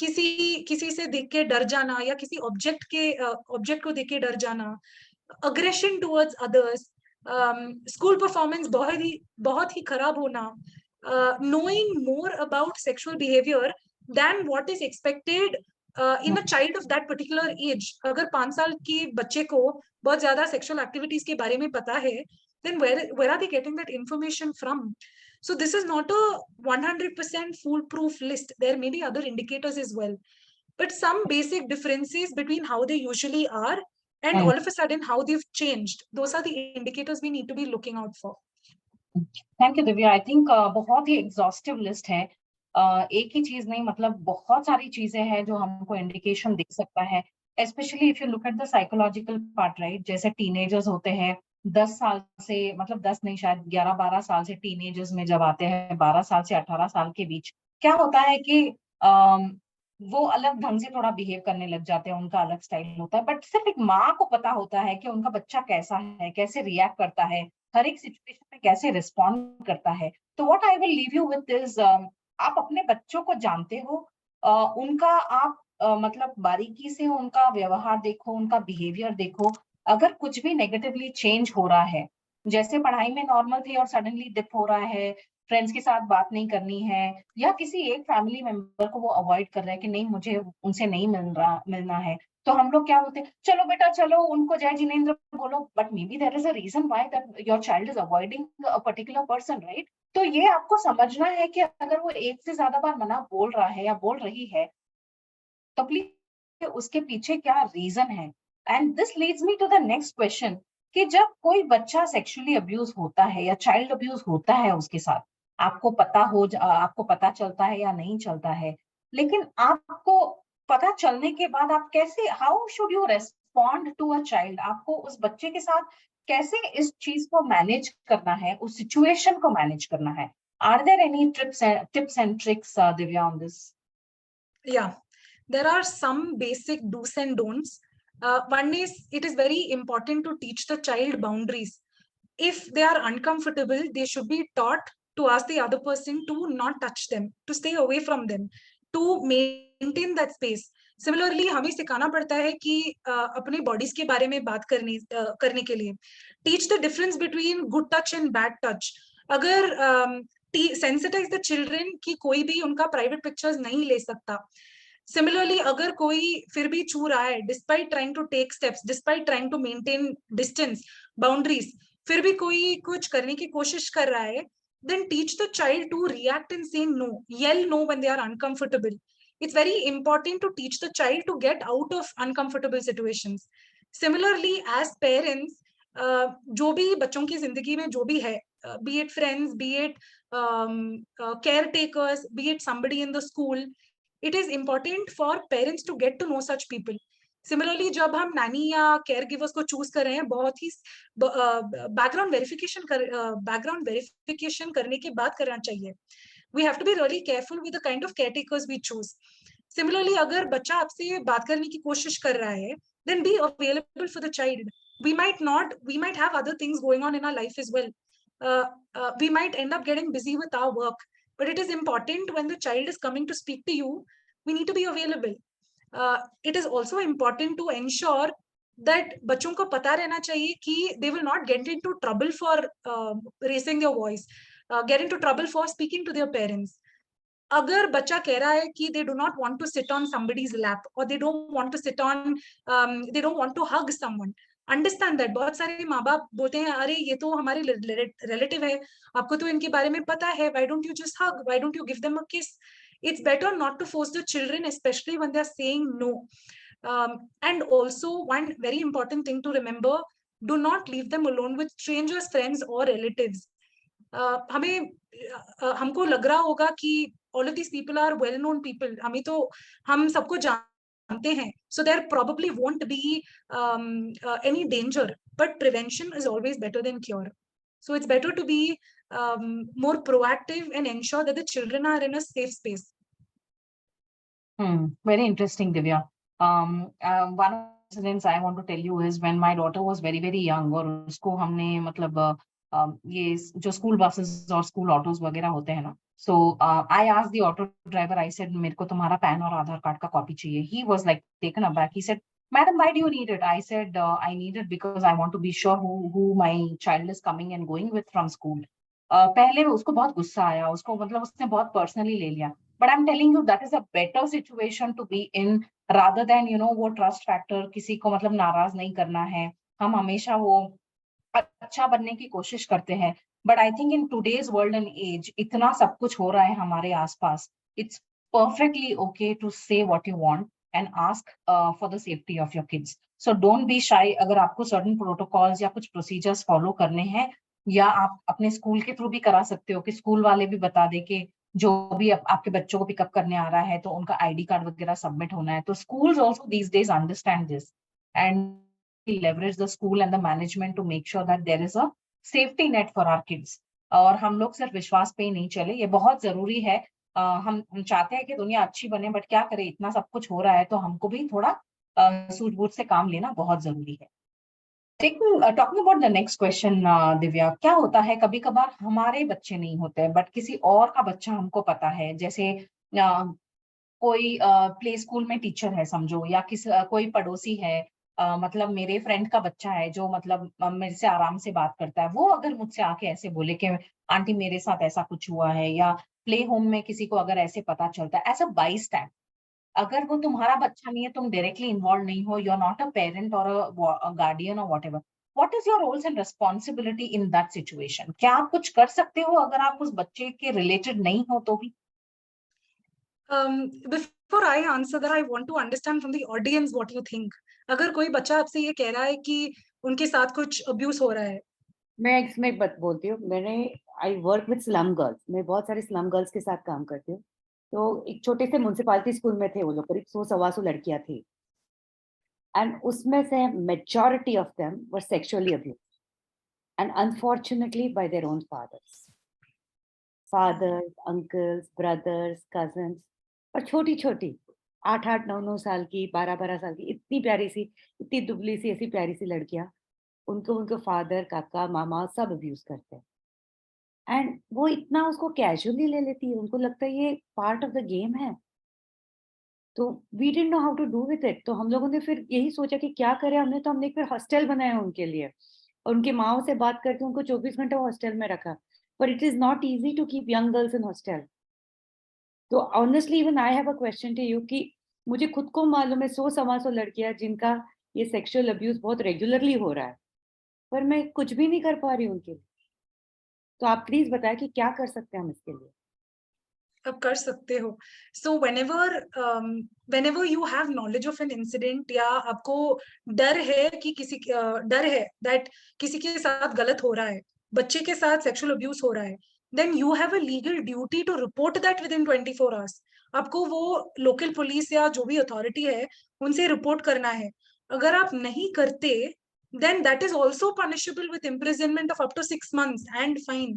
किसी से देख के डर जाना या किसी ऑब्जेक्ट को देख के डर जाना, aggression towards others, school performance बहुत ही खराब होना, knowing more about sexual behavior than what is expected in a child of that particular age. अगर 5 साल के बच्चे को बहुत ज्यादा sexual activities के बारे में पता है, then where are they getting that information from? So this is not a 100% foolproof list. There may be other indicators as well, but some basic differences between how they usually are and all of a sudden how they've changed. Those are the indicators we need to be looking out for. Thank you, Divya. I think बहुत ही exhaustive list है. एक ही चीज नहीं, मतलब बहुत सारी चीजें हैं जो हमको इंडिकेशन दिख सकता है. Especially if you look at the psychological part, right? जैसे teenagers होते हैं, 10 साल से, मतलब 10 नहीं, शायद 11-12 साल से teenagers में जब आते हैं, 12 साल से 18 साल के बीच, क्या होता है कि वो अलग ढंग से थोड़ा बिहेव करने लग जाते हैं, उनका अलग स्टाइल होता है. बट सिर्फ एक माँ को पता होता है कि उनका बच्चा कैसा है, कैसे रिएक्ट करता है, हर एक सिचुएशन में कैसे रिस्पॉन्ड करता है. तो what I will leave you with is, आप अपने बच्चों को जानते हो, उनका आप मतलब बारीकी से उनका व्यवहार देखो, उनका बिहेवियर देखो. अगर कुछ भी नेगेटिवली चेंज हो रहा है, जैसे पढ़ाई में नॉर्मल थे और सडनली डिप हो रहा है, फ्रेंड्स के साथ बात नहीं करनी है, या किसी एक फैमिली मेंबर को वो अवॉइड कर रहा है कि नहीं मुझे उनसे नहीं मिलना है, तो हम लोग क्या बोलते हैं, चलो बेटा चलो उनको जय जिनेंद्र बोलो. But may be there is a reason why that your child is avoiding a particular person, right? तो ये आपको समझना है कि अगर वो एक से ज्यादा बार मना बोल रहा है या बोल रही है, तो प्लीज उसके पीछे क्या रीजन है. And this leads me to the next question कि जब कोई बच्चा सेक्सुअली अब्यूज होता है या चाइल्ड अब्यूज होता है उसके साथ, आपको पता चलता है या नहीं चलता है, लेकिन आपको पता चलने के बाद आप कैसे, how should you respond to a child? आपको उस बच्चे के साथ कैसे इस चीज को मैनेज करना है, उस सिचुएशन को मैनेज करना है? Are there any tips and tricks, Divya, on this? Yeah, there are some basic do's and don'ts. One is, it is very important to teach the child boundaries. If they are uncomfortable, they should be taught to ask the other person to not touch them, to stay away from them, to maintain that space. Similarly, हमें सिखाना पड़ता है कि अपने bodies के बारे में बात करने के लिए. Teach the difference between good touch and bad touch. अगर sensitize the children कि कोई भी उनका private pictures नहीं ले सकता. Similarly, अगर कोई फिर भी छू रहा है, despite trying to take steps, despite trying to maintain distance, boundaries, फिर भी कोई कुछ करने की कोशिश कर रहा है, then teach the child to react and say no, yell no when they are uncomfortable. It's very important to teach the child to get out of uncomfortable situations. Similarly, as parents, जो भी बच्चों की जिंदगी में जो भी है, B it friends, B it care takers, B it somebody in the school, it is important for parents to get to know such people. Similarly जब हम नैनी या केयर गिवर्स को चूज कर रहे हैं, बहुत ही बैकग्राउंड वेरिफिकेशन करने के बाद करना चाहिए. We have to be really careful with the kind of care takers we choose. Similarly अगर बच्चा आपसे बात करने की कोशिश कर रहा है, then be available for the child. We might have other things going on in our life as well. We might end up getting busy with our work, but it is important when the child is coming to speak to you, we need to be available. It is also important to ensure that बच्चों को पता रहना चाहिए कि they will not get into trouble for raising their voice, get into trouble for speaking to their parents. अगर बच्चा कह रहा है कि they do not want to sit on somebody's lap, or they don't want to sit on, they don't want to hug someone, understand that. बहुत सारे माँ बाप बोलते हैं, अरे ये तो हमारे रिलेटिव है, आपको तो इनके बारे में पता है, why don't you just hug, why don't you give them a किस. It's better not to force the children, especially when they're saying no. And also one very important thing to remember, do not leave them alone with strangers, friends or relatives. हमको लग रहा होगा कि all of these people are well known people, हम सबको जानते हैं, so there probably won't be any danger, but prevention is always better than cure. So it's better to be more proactive and ensure that the children are in a safe space. Very interesting, Divya. One of the incidents I want to tell you is when my daughter was very, very young, और उसको हमने मतलब ये जो school buses और school autos वगैरह होते हैं ना, so I asked the auto driver, I said मेरे को तुम्हारा पैन और आधार कार्ड का कॉपी चाहिए. He was like taken aback. He said, Madam, why do you need it? I said, I need it because I want to be sure who my child is coming and going with from school. पहले उसको बहुत गुस्सा आया, उसको मतलब उसने बहुत personally ले लिया. But I'm telling you, that is a better situation to be in rather than, you know, वो trust factor, किसी को मतलब नाराज नहीं करना है. हम हमेशा वो अच्छा बनने की कोशिश करते हैं. But I think in today's world and age, इतना सब कुछ हो रहा है हमारे आसपास. It's perfectly okay to say what you want and ask for the safety of your kids. So don't be shy. अगर आपको certain protocols या कुछ procedures follow करने हैं, या आप अपने स्कूल के थ्रू भी करा सकते हो कि स्कूल वाले भी बता दे कि जो भी आपके बच्चों को पिकअप करने आ रहा है तो उनका आईडी कार्ड वगैरह सबमिट होना है. तो schools also these days understand this and leverage the school and the management to make sure that there is a safety net for our kids. और हम लोग सिर्फ विश्वास पे ही नहीं चले, ये बहुत जरूरी है. हम चाहते हैं कि दुनिया अच्छी बने, बट क्या करें, इतना सब कुछ हो रहा है तो हमको भी थोड़ा सूझबूझ से काम लेना बहुत जरूरी है. Talking about the next question, Divya, क्या होता है कभी कभार हमारे बच्चे नहीं होते बट किसी और का बच्चा हमको पता है, जैसे कोई प्ले स्कूल में टीचर है समझो, या कोई पड़ोसी है, मतलब मेरे फ्रेंड का बच्चा है जो मतलब मेरे से आराम से बात करता है, वो अगर मुझसे आके ऐसे बोले कि आंटी मेरे साथ ऐसा कुछ हुआ है, या प्ले होम में किसी को अगर ऐसे पता चलता है एज अ बाईस्टैंडर, अगर वो तुम्हारा बच्चा नहीं है, तुम डायरेक्टली इन्वॉल्व नहीं हो, you are not a parent or a guardian or whatever, what is your roles and responsibility in that situation? क्या आप कुछ कर सकते हो अगर आप उस बच्चे के रिलेटेड नहीं हो तो भी? Before I answer that, I want to understand from the audience what you think. अगर कोई बच्चा आपसे ये कह रहा है कि उनके साथ कुछ अब्यूज हो रहा है, मैं इसमें एक बात बोलती हूँ. I work with slum girls, मैं बहुत सारे स्लम गर्ल्स के साथ काम करती हूँ. तो एक छोटे से म्युनिसिपैलिटी स्कूल में थे वो लोग, करीब 100-125 लड़कियां थी, एंड उसमें से majority of them were sexually abused, and unfortunately by their own fathers, uncles, brothers, cousins, और छोटी छोटी 8-8, 9-9 साल की, 12-12 साल की, इतनी प्यारी सी, इतनी दुबली सी, ऐसी प्यारी सी लड़कियां, उनके फादर, काका, मामा सब अब्यूज करते हैं. एंड वो इतना उसको कैजुअली ले लेती है, उनको लगता है ये पार्ट ऑफ द गेम है. तो we didn't know how to do with it. तो हम लोगों ने फिर यही सोचा कि क्या करें. हमने एक फिर हॉस्टल बनाया उनके लिए, और उनके माओ से बात करके उनको 24 घंटे हॉस्टल में रखा. But it is not easy to keep young girls in hostel. तो honestly even I have a question to you कि मुझे खुद को मालूम है 100-125 लड़कियां जिनका ये सेक्सुअल अब्यूज बहुत रेगुलरली हो रहा है, पर मैं कुछ भी नहीं कर पा रही उनके लिए. तो आप प्लीज बताएं कि क्या कर सकते हैं हम इसके लिए. आप कर सकते हो. So whenever you have knowledge of an incident या आपको डर है कि डर है that किसी के साथ गलत हो रहा है, बच्चे के साथ sexual abuse हो रहा है, then you have a legal duty to report that within 24 hours. आपको वो लोकल पुलिस या जो भी अथॉरिटी है उनसे रिपोर्ट करना है. अगर आप नहीं करते, then that is also punishable with imprisonment of up to 6 months and fine.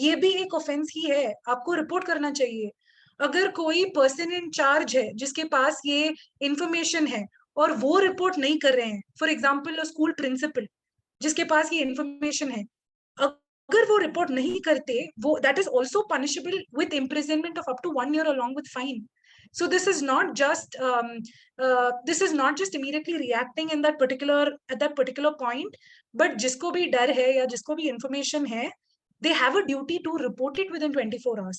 ये भी एक ऑफेंस ही है, आपको रिपोर्ट करना चाहिए. अगर कोई पर्सन इन चार्ज है जिसके पास ये इंफॉर्मेशन है और वो रिपोर्ट नहीं कर रहे हैं, फॉर एग्जाम्पल स्कूल प्रिंसिपल जिसके पास ये इंफॉर्मेशन है, अगर वो रिपोर्ट नहीं करते, वो that is also punishable with imprisonment of up to 1 year along with fine. So this is not just immediately reacting in that particular point, but जिसको भी डर है या जिसको भी इंफॉर्मेशन है, they have a duty to report it within 24 hours.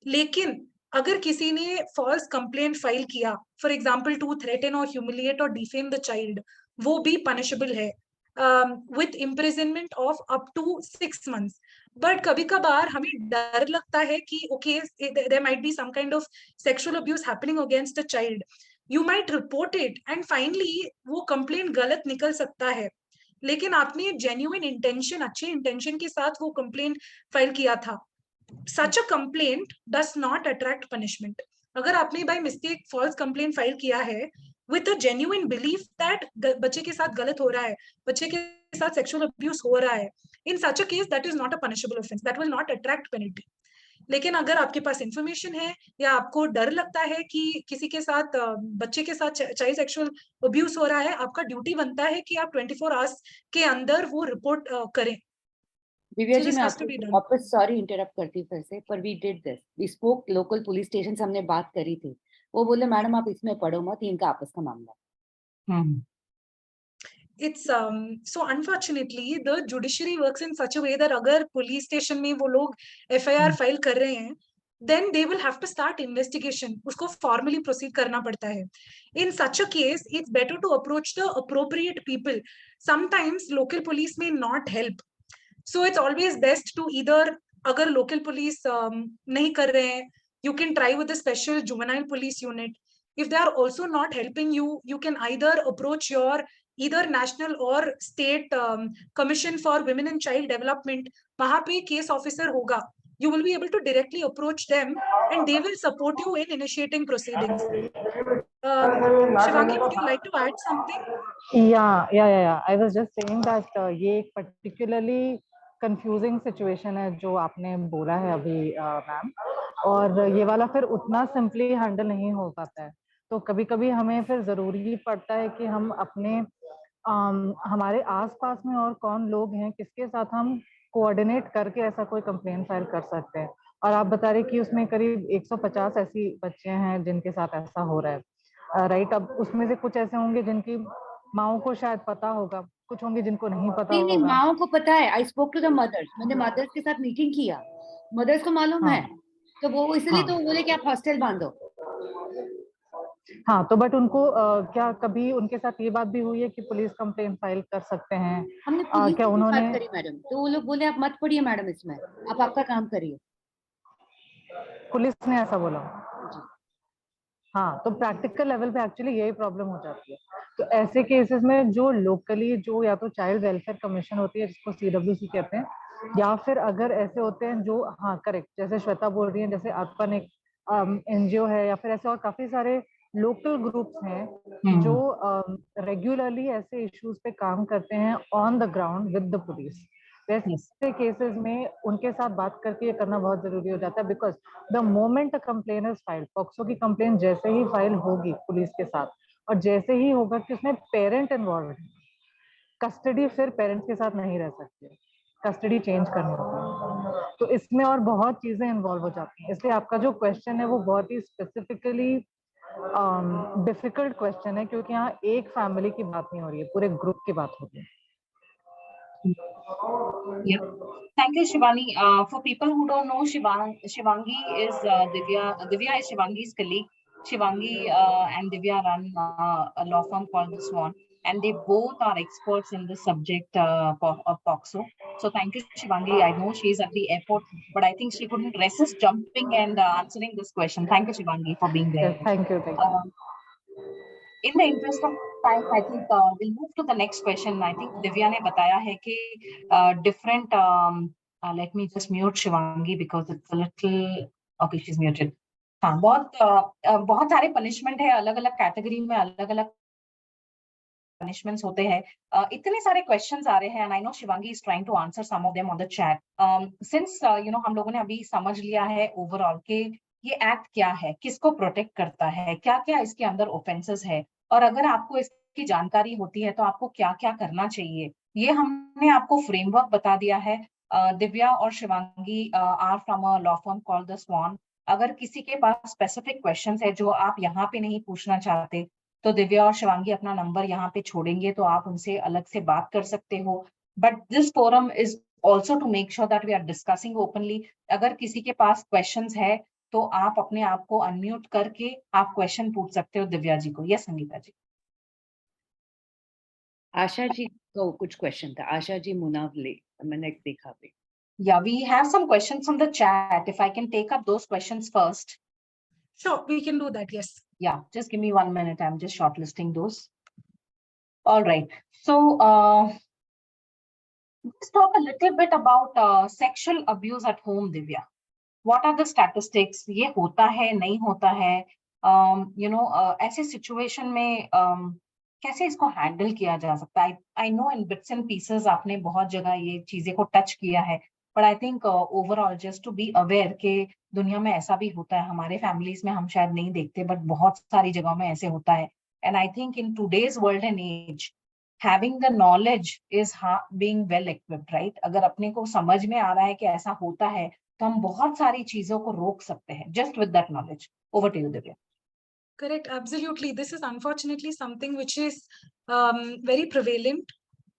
लेकिन अगर किसी ने false complaint फाइल किया, for example to threaten or humiliate or defame the child, वो भी punishable है with imprisonment of up to 6 months. But कभी कभार हमें डर लगता है कि okay, there might be some kind of sexual abuse happening against a child. You might report it and finally वो complaint गलत निकल सकता है, लेकिन आपने जेन्युइन इंटेंशन, अच्छे इंटेंशन के साथ वो कंप्लेंट फाइल किया था. Such a complaint does not attract punishment. अगर आपने by mistake false complaint file किया है with a genuine belief that बच्चे के साथ गलत हो रहा है, बच्चे के साथ सेक्सुअल अब्यूज हो रहा है, in such a case that is not a punishable offence, that will not attract penalty. लेकिन अगर आपके पास इंफॉर्मेशन है या आपको डर लगता है कि किसी के साथ बच्चे के साथ चाइल्ड सेक्सुअल अब्यूज हो रहा है, आपका ड्यूटी बनता है कि आप 24 आवर्स के अंदर वो रिपोर्ट करें. दिव्या जी, मैं आपको वापस सॉरी इंटरप्ट करती हूँ फिर से, पर we did this, we spoke local police station से, हमने बात करी थी. वो बोले मैडम आप इसमें पढ़ो मत, इनका आपस का मामला. It's so unfortunately the judiciary works in such a way that अगर पुलिस स्टेशन में वो लोग FIR फाइल कर रहे हैं, then they will have to start investigation. उसको formally proceed करना पड़ता है. In such a case, it's better to approach the appropriate people. Sometimes local police may not help. So it's always best to either, अगर local police नहीं कर रहे हैं, you can try with the special juvenile police unit. If they are also not helping you, you can either approach your either national or state commission for women and child development. वहाँ पे case officer होगा. You will be able to directly approach them and they will support you in initiating proceedings. Shivangi, would you like to add something? Yeah. I was just saying that ये एक particularly confusing situation है जो आपने बोला है अभी ma'am, और ये वाला फिर उतना सिंपली हैंडल नहीं हो पाता है. तो कभी कभी हमें फिर जरूरी पड़ता है कि हम अपने हमारे आसपास में और कौन लोग हैं, किसके साथ हम कोऑर्डिनेट करके ऐसा कोई कंप्लेंट फाइल कर सकते हैं. और आप बता रहे कि उसमें करीब 150 ऐसी बच्चे हैं जिनके साथ ऐसा हो रहा है, राइट. अब उसमें से कुछ ऐसे होंगे जिनकी माओ को शायद पता होगा, कुछ होंगे जिनको नहीं पता होगा. नहीं, माओ को पता है. I spoke to the mothers, मैंने मदर्स के साथ मीटिंग किया, मदर्स को मालूम है, तो वो इसलिए तो बोले कि आप हॉस्टल बांधो. हाँ, तो बट उनको क्या कभी उनके साथ ये बात भी हुई है कि पुलिस कंप्लेंट फाइल कर सकते हैं? हमने पुलिस क्या उन्होंने बात करी मैडम, तो वो लोग बोले आप मत पढ़िए मैडम, इसमें आप आपका काम करिए. पुलिस ने ऐसा बोला? हाँ, तो प्रैक्टिकल लेवल पे एक्चुअली यही प्रॉब्लम हो जाती है. तो ऐसे केसेस में जो लोकली जो या तो चाइल्ड वेलफेयर कमीशन होती है जिसको CWC कहते हैं, या फिर अगर ऐसे होते हैं जो, हाँ करेक्ट, जैसे श्वेता बोल रही है, जैसे अर्पण एक NGO है, या फिर ऐसे और काफी सारे लोकल ग्रुप्स हैं जो रेगुलरली ऐसे इश्यूज पे काम करते हैं on the ground with the police. वैसे केसेस में उनके साथ बात करके ये करना बहुत जरूरी हो जाता है, because the moment a complain is filed, POCSO की कंप्लेन जैसे ही फाइल होगी पुलिस के साथ, और जैसे ही होगा कि उसमें पेरेंट इन्वॉल्व है, कस्टडी फिर पेरेंट्स के साथ नहीं रह सकती, कस्टडी चेंज करनी होती है. तो इसमें और बहुत चीजें इन्वॉल्व हो जाती हैं. इसलिए आपका जो क्वेश्चन है वो बहुत ही स्पेसिफिकली डिफिकल्ट क्वेश्चन है, क्योंकि यहाँ एक फैमिली की बात नहीं हो रही है, पूरे ग्रुप की बात हो रही है. Yeah. Thank you, Shivani. For people who don't know, Shivangi is Divya is Shivangi's colleague. Shivangi and Divya run a law firm called The Swan, and they both are experts in the subject of POCSO. So thank you, Shivangi. I know she's at the airport, but I think she couldn't resist jumping and answering this question. Thank you, Shivangi, for being there. Yes, thank you. In the interest of time, I think we'll move to the next question. I think Divya ने बताया है कि different. Let me just mute Shivangi because it's a little. Okay, she's muted. हाँ, बहुत सारे punishment है, अलग-अलग category में अलग-अलग punishments होते हैं. इतने सारे questions आ रहे हैं, and I know Shivangi is trying to answer some of them on the chat. Since हम लोगों ने अभी समझ लिया है overall कि ये एक्ट क्या है, किसको प्रोटेक्ट करता है, क्या क्या इसके अंदर ऑफेंसेस है, और अगर आपको इसकी जानकारी होती है तो आपको क्या क्या करना चाहिए, ये हमने आपको फ्रेमवर्क बता दिया है. दिव्या और Shivangi are from a law firm called the Swan. अगर किसी के पास स्पेसिफिक क्वेश्चंस है जो आप यहाँ पे नहीं पूछना चाहते, तो दिव्या और शिवांगी अपना नंबर यहाँ पे छोड़ेंगे, तो आप उनसे अलग से बात कर सकते हो. But this forum is also to make sure that we are discussing openly. अगर किसी के पास क्वेश्चंस है तो आप अपने आप को अनम्यूट करके आप क्वेश्चन पूछ सकते हो दिव्या जी को. यस संगीता जी. आशा जी को कुछ क्वेश्चन था. आशा जी मुनावले मैंने देखा भी. Yeah, we have some questions from the chat. If I can take up those questions first. Sure, we can do that. Yes. Yeah, just give me 1 minute. I'm just shortlisting those. All right. So let's talk a little bit about sexual abuse at home, Divya. What are the statistics? ये होता है, नहीं होता है? ऐसे situation में कैसे इसको हैंडल किया जा सकता है? I know in bits and pieces आपने बहुत जगह ये चीजें को टच किया है, but I think overall just to be aware कि दुनिया में ऐसा भी होता है. हमारे फैमिलीज में हम शायद नहीं देखते, but बहुत सारी जगहों में ऐसे होता है. And I think in today's world and age, having the knowledge is being well equipped, right? अगर अपने को समझ में आ रहा है कि ऐसा होता है, तो हम बहुत सारी चीजों को रोक सकते हैं just with that knowledge. Over to you, Divya. Correct, absolutely. This is unfortunately something which is very prevalent.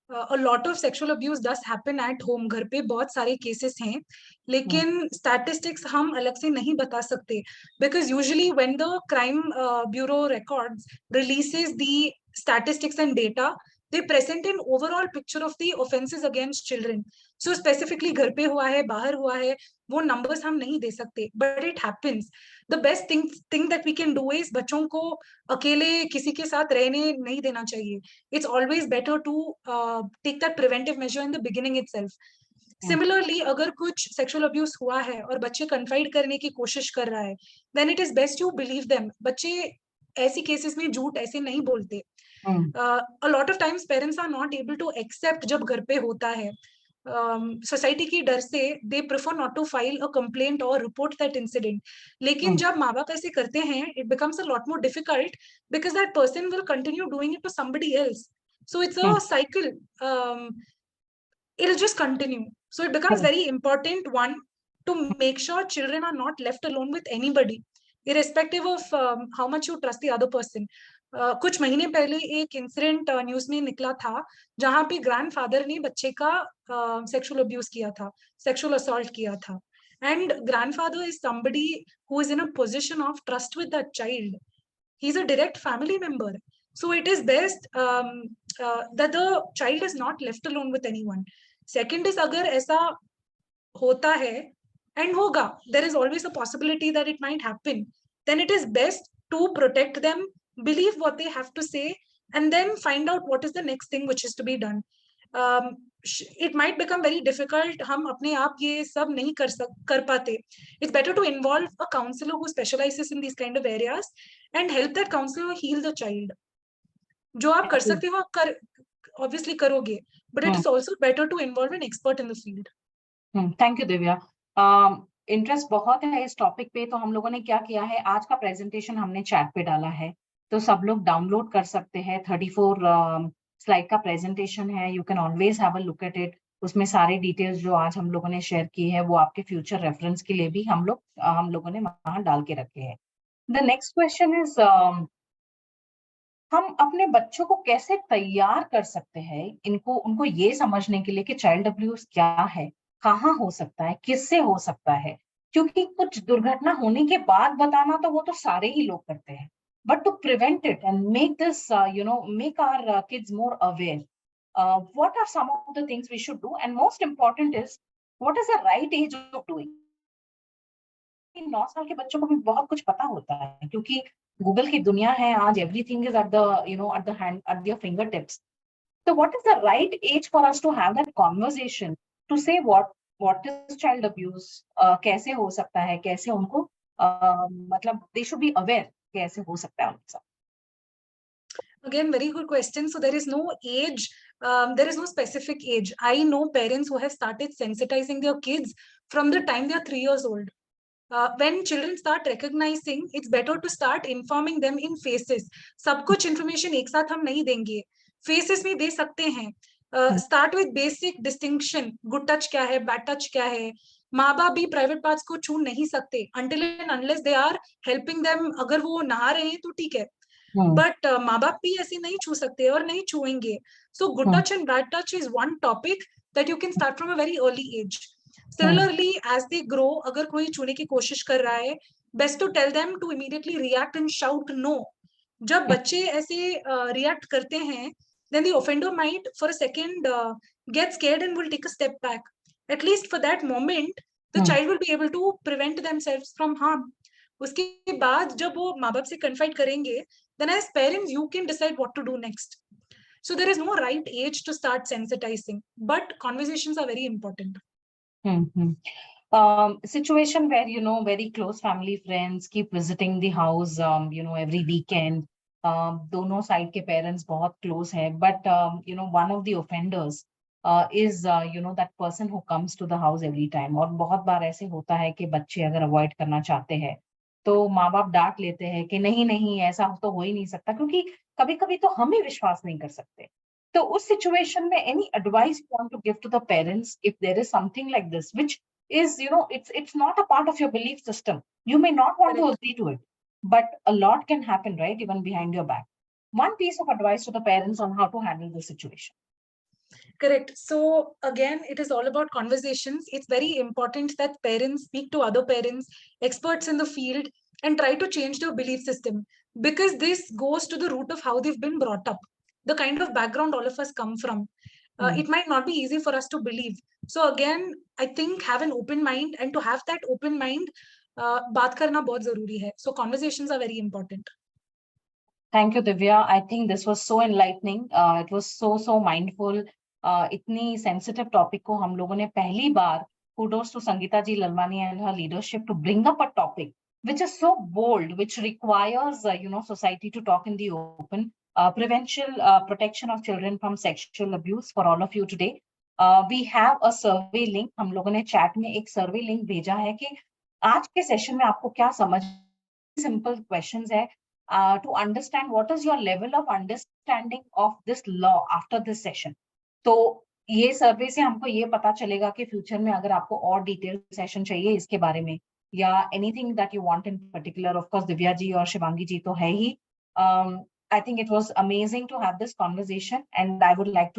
A lot of sexual abuse does happen at home. घर पे बहुत सारे cases हैं, लेकिन statistics हम अलग से नहीं बता सकते, because usually when the crime bureau records releases the statistics and data, they present an overall picture of the offenses against children. So specifically घर पे हुआ है, बाहर हुआ है, वो numbers हम नहीं दे सकते, but it happens. The best thing that we can do is बच्चों को अकेले किसी के साथ रहने नहीं देना चाहिए. It's always better to take that preventive measure in the beginning itself. Similarly, अगर कुछ sexual abuse हुआ है और बच्चे confide करने की कोशिश कर रहा है, then it is best you believe them. बच्चे ऐसी cases में झूठ ऐसे नहीं बोलते. A lot of times parents are not able to accept जब घर पे होता है. सोसाइटी की डर से they prefer not to file a complaint or report that incident. लेकिन जब माँ बाप ऐसे करते हैं, it becomes a lot more difficult because that person will continue doing it to somebody else. So it's a cycle. It'll just continue. So it becomes very important, one, to make sure children are not left alone with anybody, irrespective of how much you trust the other person. कुछ महीने पहले एक incident news में निकला था जहां पे grandfather ने बच्चे का सेक्सुअल अब्यूज किया था, सेक्सुअल असॉल्ट किया था, and grandfather is somebody who is in a position of trust with that child. He is a direct family member. So it is best that the child is not left alone with anyone. Second is अगर ऐसा होता है and होगा, there is always a possibility that it might happen, then it is best to protect them, believe what they have to say, and then find out what is the next thing which is to be done. It might become very difficult. हम अपने आप ये सब नहीं कर पाते. It's better to involve a counselor who specializes in these kind of areas and help that counselor heal the child. जो आप कर सकते हो कर obviously करोगे, but it is also better to involve an expert in the field. Thank you, Divya. Interest बहुत है इस टॉपिक पे, तो हम लोगों ने क्या किया है, आज का प्रेजेंटेशन हमने चैट पे डाला है, तो सब लोग डाउनलोड कर सकते हैं. 34 स्लाइड का प्रेजेंटेशन है. You can always have a look at it. उसमें सारे डिटेल्स जो आज हम लोगों ने शेयर की है वो आपके फ्यूचर रेफरेंस के लिए भी हम लोगों ने वहां डाल के रखे हैं. द नेक्स्ट क्वेश्चन इज, हम अपने बच्चों को कैसे तैयार कर सकते हैं उनको ये समझने के लिए कि चाइल्ड अब्यूज क्या है, कहाँ हो सकता है, किससे हो सकता है, क्योंकि कुछ दुर्घटना होने के बाद बताना तो वो तो सारे ही लोग करते हैं, but to prevent it and make this, make our kids more aware. What are some of the things we should do? And most important is, what is the right age of doing? 9 साल के बच्चों को भी बहुत कुछ पता होता है, क्योंकि गूगल की दुनिया है आज, everything is at the at the hand, at their fingertips. So what is the right age for us to have that conversation to say what is child abuse, कैसे हो सकता है, कैसे उनको मतलब they should be aware कैसे हो सकता है उनके साथ. Again, very good question. So there is no age, there is no specific age. I know parents who have started sensitizing their kids from the time they are 3 years old. When children start recognizing, it's better to start informing them in phases. सब कुछ information एक साथ हम नहीं देंगे, phases में दे सकते हैं. Start with basic distinction. Good touch क्या है, bad touch क्या है. माँ बाप भी private parts को छू नहीं सकते until and unless they are helping them. अगर वो नहा रहे हैं तो ठीक है, but माँ बाप भी ऐसे नहीं छू सकते और नहीं छुएंगे. So good touch and bad touch is one topic that you can start from a very early age. Similarly, as they grow, अगर कोई छूने की कोशिश कर रहा है, best to tell them to immediately react and shout no. जब बच्चे ऐसे react करते हैं, then the offender might for a second get scared and will take a step back. At least for that moment, the child will be able to prevent themselves from harm. उसके बाद जब वो माँ बाप से confide करेंगे, then as parents you can decide what to do next. So there is no right age to start sensitizing, but conversations are very important. Situation where, very close family friends keep visiting the house, every weekend. दोनों side के parents बहुत close हैं, but one of the offenders is that person who comes to the house every time. और बहुत बार ऐसे होता है कि बच्चे अगर avoid करना चाहते हैं तो माँ बाप डांट लेते हैं कि नहीं नहीं ऐसा तो हो ही नहीं सकता, क्योंकि कभी कभी तो हम ही विश्वास नहीं कर सकते. तो उस सिचुएशन में any advice you want to give to the parents if there is something like this which is, it's not a part of your belief system. You may not want to agree to it, but a lot can happen, right? Even behind your back. One piece of advice to the parents on how to handle the situation. Correct. So again, it is all about conversations. It's very important that parents speak to other parents, experts in the field, and try to change their belief system, because this goes to the root of how they've been brought up, the kind of background all of us come from. It might not be easy for us to believe. So again, I think have an open mind, and to have that open mind, बात करना बहुत जरूरी है. So conversations are very important. Thank you, Divya. I think this was so enlightening. It was so mindful. इतनी sensitive topic को हम लोगों ने पहली बार, kudos to Sangeeta ji Lalwani and her leadership to bring up a topic which is so bold, which requires society to talk in the open. Protection of children from sexual abuse for all of you today. We have a survey link. हम लोगों ने chat में एक survey link भेजा है कि आज के session में आपको क्या समझ. Simple questions है to understand what is your level of understanding of this law after this session. तो ये सर्वे से हमको ये पता चलेगा कि फ्यूचर में अगर आपको और डिटेल सेशन चाहिए इसके बारे में, या anything that you want in particular. Of course Divya ji और शिवांगी जी तो है ही. I think it was amazing to have this conversation, and I would like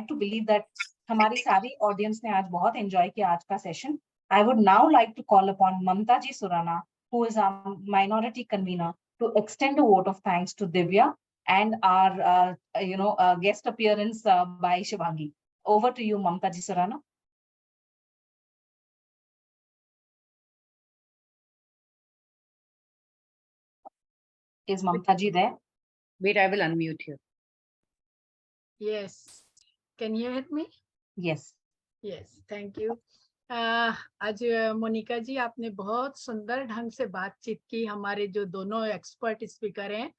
to believe that हमारी सारी audience ने आज बहुत enjoy किया आज का session. I would now like to call upon Mamta ji Surana, who is our minority convener, to extend a vote of thanks to Divya and our guest appearance by Shivangi. Over to you, Mamta ji Surana. Is Mamta ji there? Wait, I will unmute you. Yes. Can you hear me? Yes. Yes, thank you. आज मोनिका जी आपने बहुत सुंदर ढंग से बातचीत की. हमारे जो दोनों एक्सपर्ट स्पीकर हैं,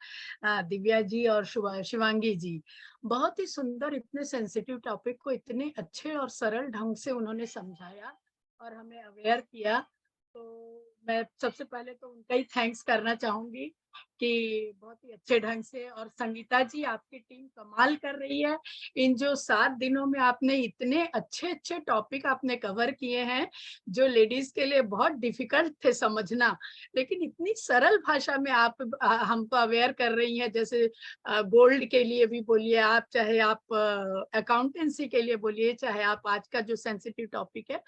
दिव्या जी और शिवांगी जी, बहुत ही सुंदर, इतने सेंसिटिव टॉपिक को इतने अच्छे और सरल ढंग से उन्होंने समझाया और हमें अवेयर किया. तो मैं सबसे पहले तो उनका ही थैंक्स करना चाहूंगी कि बहुत ही अच्छे ढंग से. और संगीता जी, आपकी टीम कमाल कर रही है. इन जो 7 दिनों में आपने इतने अच्छे टॉपिक आपने कवर किए हैं जो लेडीज के लिए बहुत डिफिकल्ट थे समझना, लेकिन इतनी सरल भाषा में आप हमको अवेयर कर रही हैं. जैसे गोल्ड के लिए भी बोलिए आप, चाहे आप अकाउंटेंसी के लिए बोलिए, चाहे आप आज का जो सेंसिटिव टॉपिक है.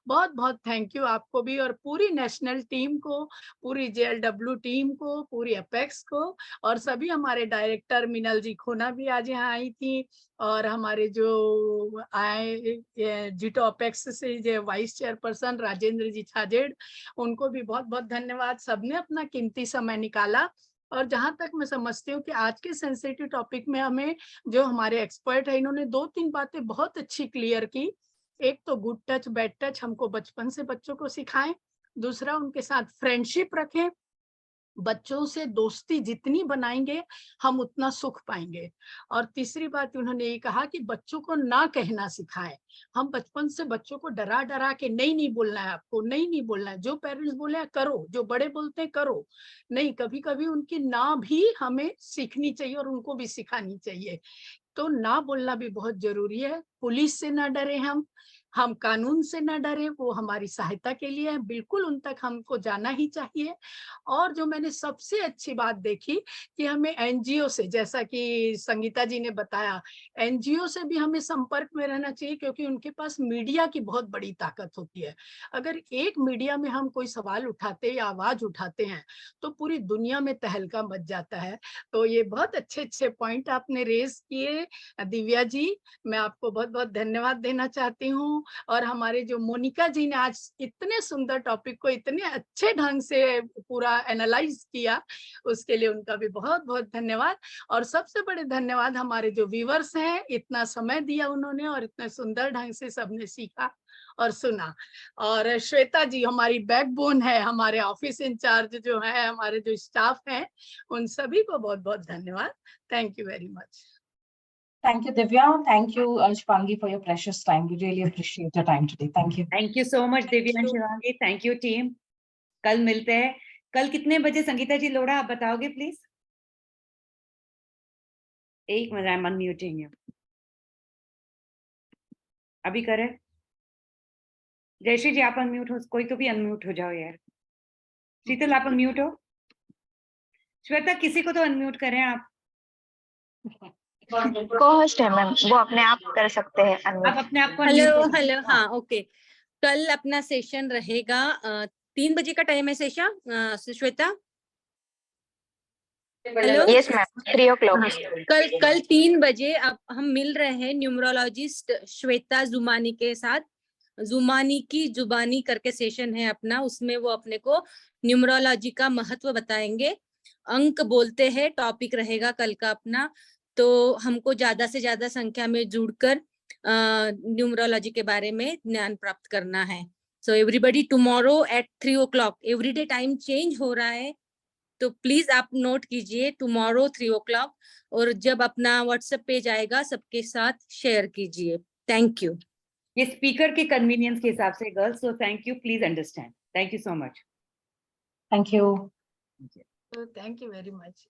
बहुत बहुत थैंक यू आपको भी और पूरी नेशनल टीम को, पूरी JLW टीम को, पूरी अपेक्स को, और सभी हमारे डायरेक्टर मिनल जी खोना भी आज यहाँ आई थी, और हमारे जो आए जीटो अपेक्स से जो वाइस चेयरपर्सन राजेंद्र जी छाजेड़, उनको भी बहुत बहुत धन्यवाद। सबने अपना कीमती समय निकाला। और जहां तक मैं समझती हूँ कि आज के सेंसिटिव टॉपिक में हमें जो हमारे एक्सपर्ट है, इन्होंने 2-3 बातें बहुत अच्छी क्लियर की। एक तो गुड टच बैड टच हमको बचपन से बच्चों को सिखाएं, दूसरा उनके साथ फ्रेंडशिप रखें, बच्चों से दोस्ती जितनी बनाएंगे हम उतना सुख पाएंगे, और तीसरी बात उन्होंने ये कहा कि बच्चों को ना कहना सिखाएं। हम बचपन से बच्चों को डरा डरा के नहीं बोलना है आपको, नहीं बोलना है, जो पेरेंट्स बोले हैं करो, जो बड़े बोलते हैं करो, नहीं, कभी कभी उनकी ना भी हमें सीखनी चाहिए और उनको भी सिखानी चाहिए। तो ना बोलना भी बहुत जरूरी है। पुलिस से ना डरे, हम कानून से ना डरे, वो हमारी सहायता के लिए है, बिल्कुल उन तक हमको जाना ही चाहिए। और जो मैंने सबसे अच्छी बात देखी कि हमें एनजीओ से, जैसा कि संगीता जी ने बताया, एनजीओ से भी हमें संपर्क में रहना चाहिए, क्योंकि उनके पास मीडिया की बहुत बड़ी ताकत होती है। अगर एक मीडिया में हम कोई सवाल उठाते या आवाज उठाते हैं तो पूरी दुनिया में तहलका मच जाता है। तो ये बहुत अच्छे अच्छे पॉइंट आपने रेज किए दिव्या जी, मैं आपको बहुत बहुत धन्यवाद देना चाहती हूँ। और हमारे जो मोनिका जी ने आज इतने सुंदर टॉपिक को इतने अच्छे ढंग से पूरा एनालाइज किया, उसके लिए उनका भी बहुत बहुत धन्यवाद। और सबसे बड़े धन्यवाद हमारे जो व्यूअर्स हैं, इतना समय दिया उन्होंने और इतने सुंदर ढंग से सबने सीखा और सुना। और श्वेता जी हमारी बैकबोन है, हमारे ऑफिस इंचार्ज जो है, हमारे जो स्टाफ है, उन सभी को बहुत बहुत धन्यवाद। Thank you very much. Thank you, Divya. Thank you, Shivangi, for your precious time. We really appreciate your time today. Thank you. Thank you so much, Divya and Shivangi. Thank you, team. कल मिलते हैं। कल कितने बजे संगीता जी लोड़ा आप बताओगे please? एक minute, I am unmuting you. अभी करें? जयश्री जी आप अनम्यूट हो, कोई तो भी अनम्यूट हो जाओ यार। शीतल आप अनम्यूट हो? श्वेता किसी को तो अनम्यूट करें आप। को-होस्ट है मैम, वो अपने आप कर सकते हैं आप unmute। अपने आप को हेलो, हाँ, ओके। कल अपना सेशन रहेगा 3 बजे का टाइम है session, Shweta. Hello, yes ma'am, 3 o'clock। कल 3 बजे अब हम मिल रहे हैं न्यूमरोलॉजिस्ट श्वेता जुमानी के साथ। जुमानी की जुबानी करके सेशन है अपना, उसमें वो अपने को न्यूमरोलॉजी का महत्व बताएंगे। अंक बोलते हैं टॉपिक रहेगा कल का अपना। तो हमको ज्यादा से ज्यादा संख्या में जुड़कर न्यूमरोलॉजी के बारे में ज्ञान प्राप्त करना है। So everybody tomorrow at 3 o'clock। Everyday time change हो रहा है, तो प्लीज आप नोट कीजिए, टुमारो 3 o'clock। और जब अपना व्हाट्सएप पेज आएगा सबके साथ शेयर कीजिए। Thank you. ये स्पीकर के कन्वीनियंस के हिसाब से girls, so thank you, please understand. Thank you so much. Thank you. Thank you very much.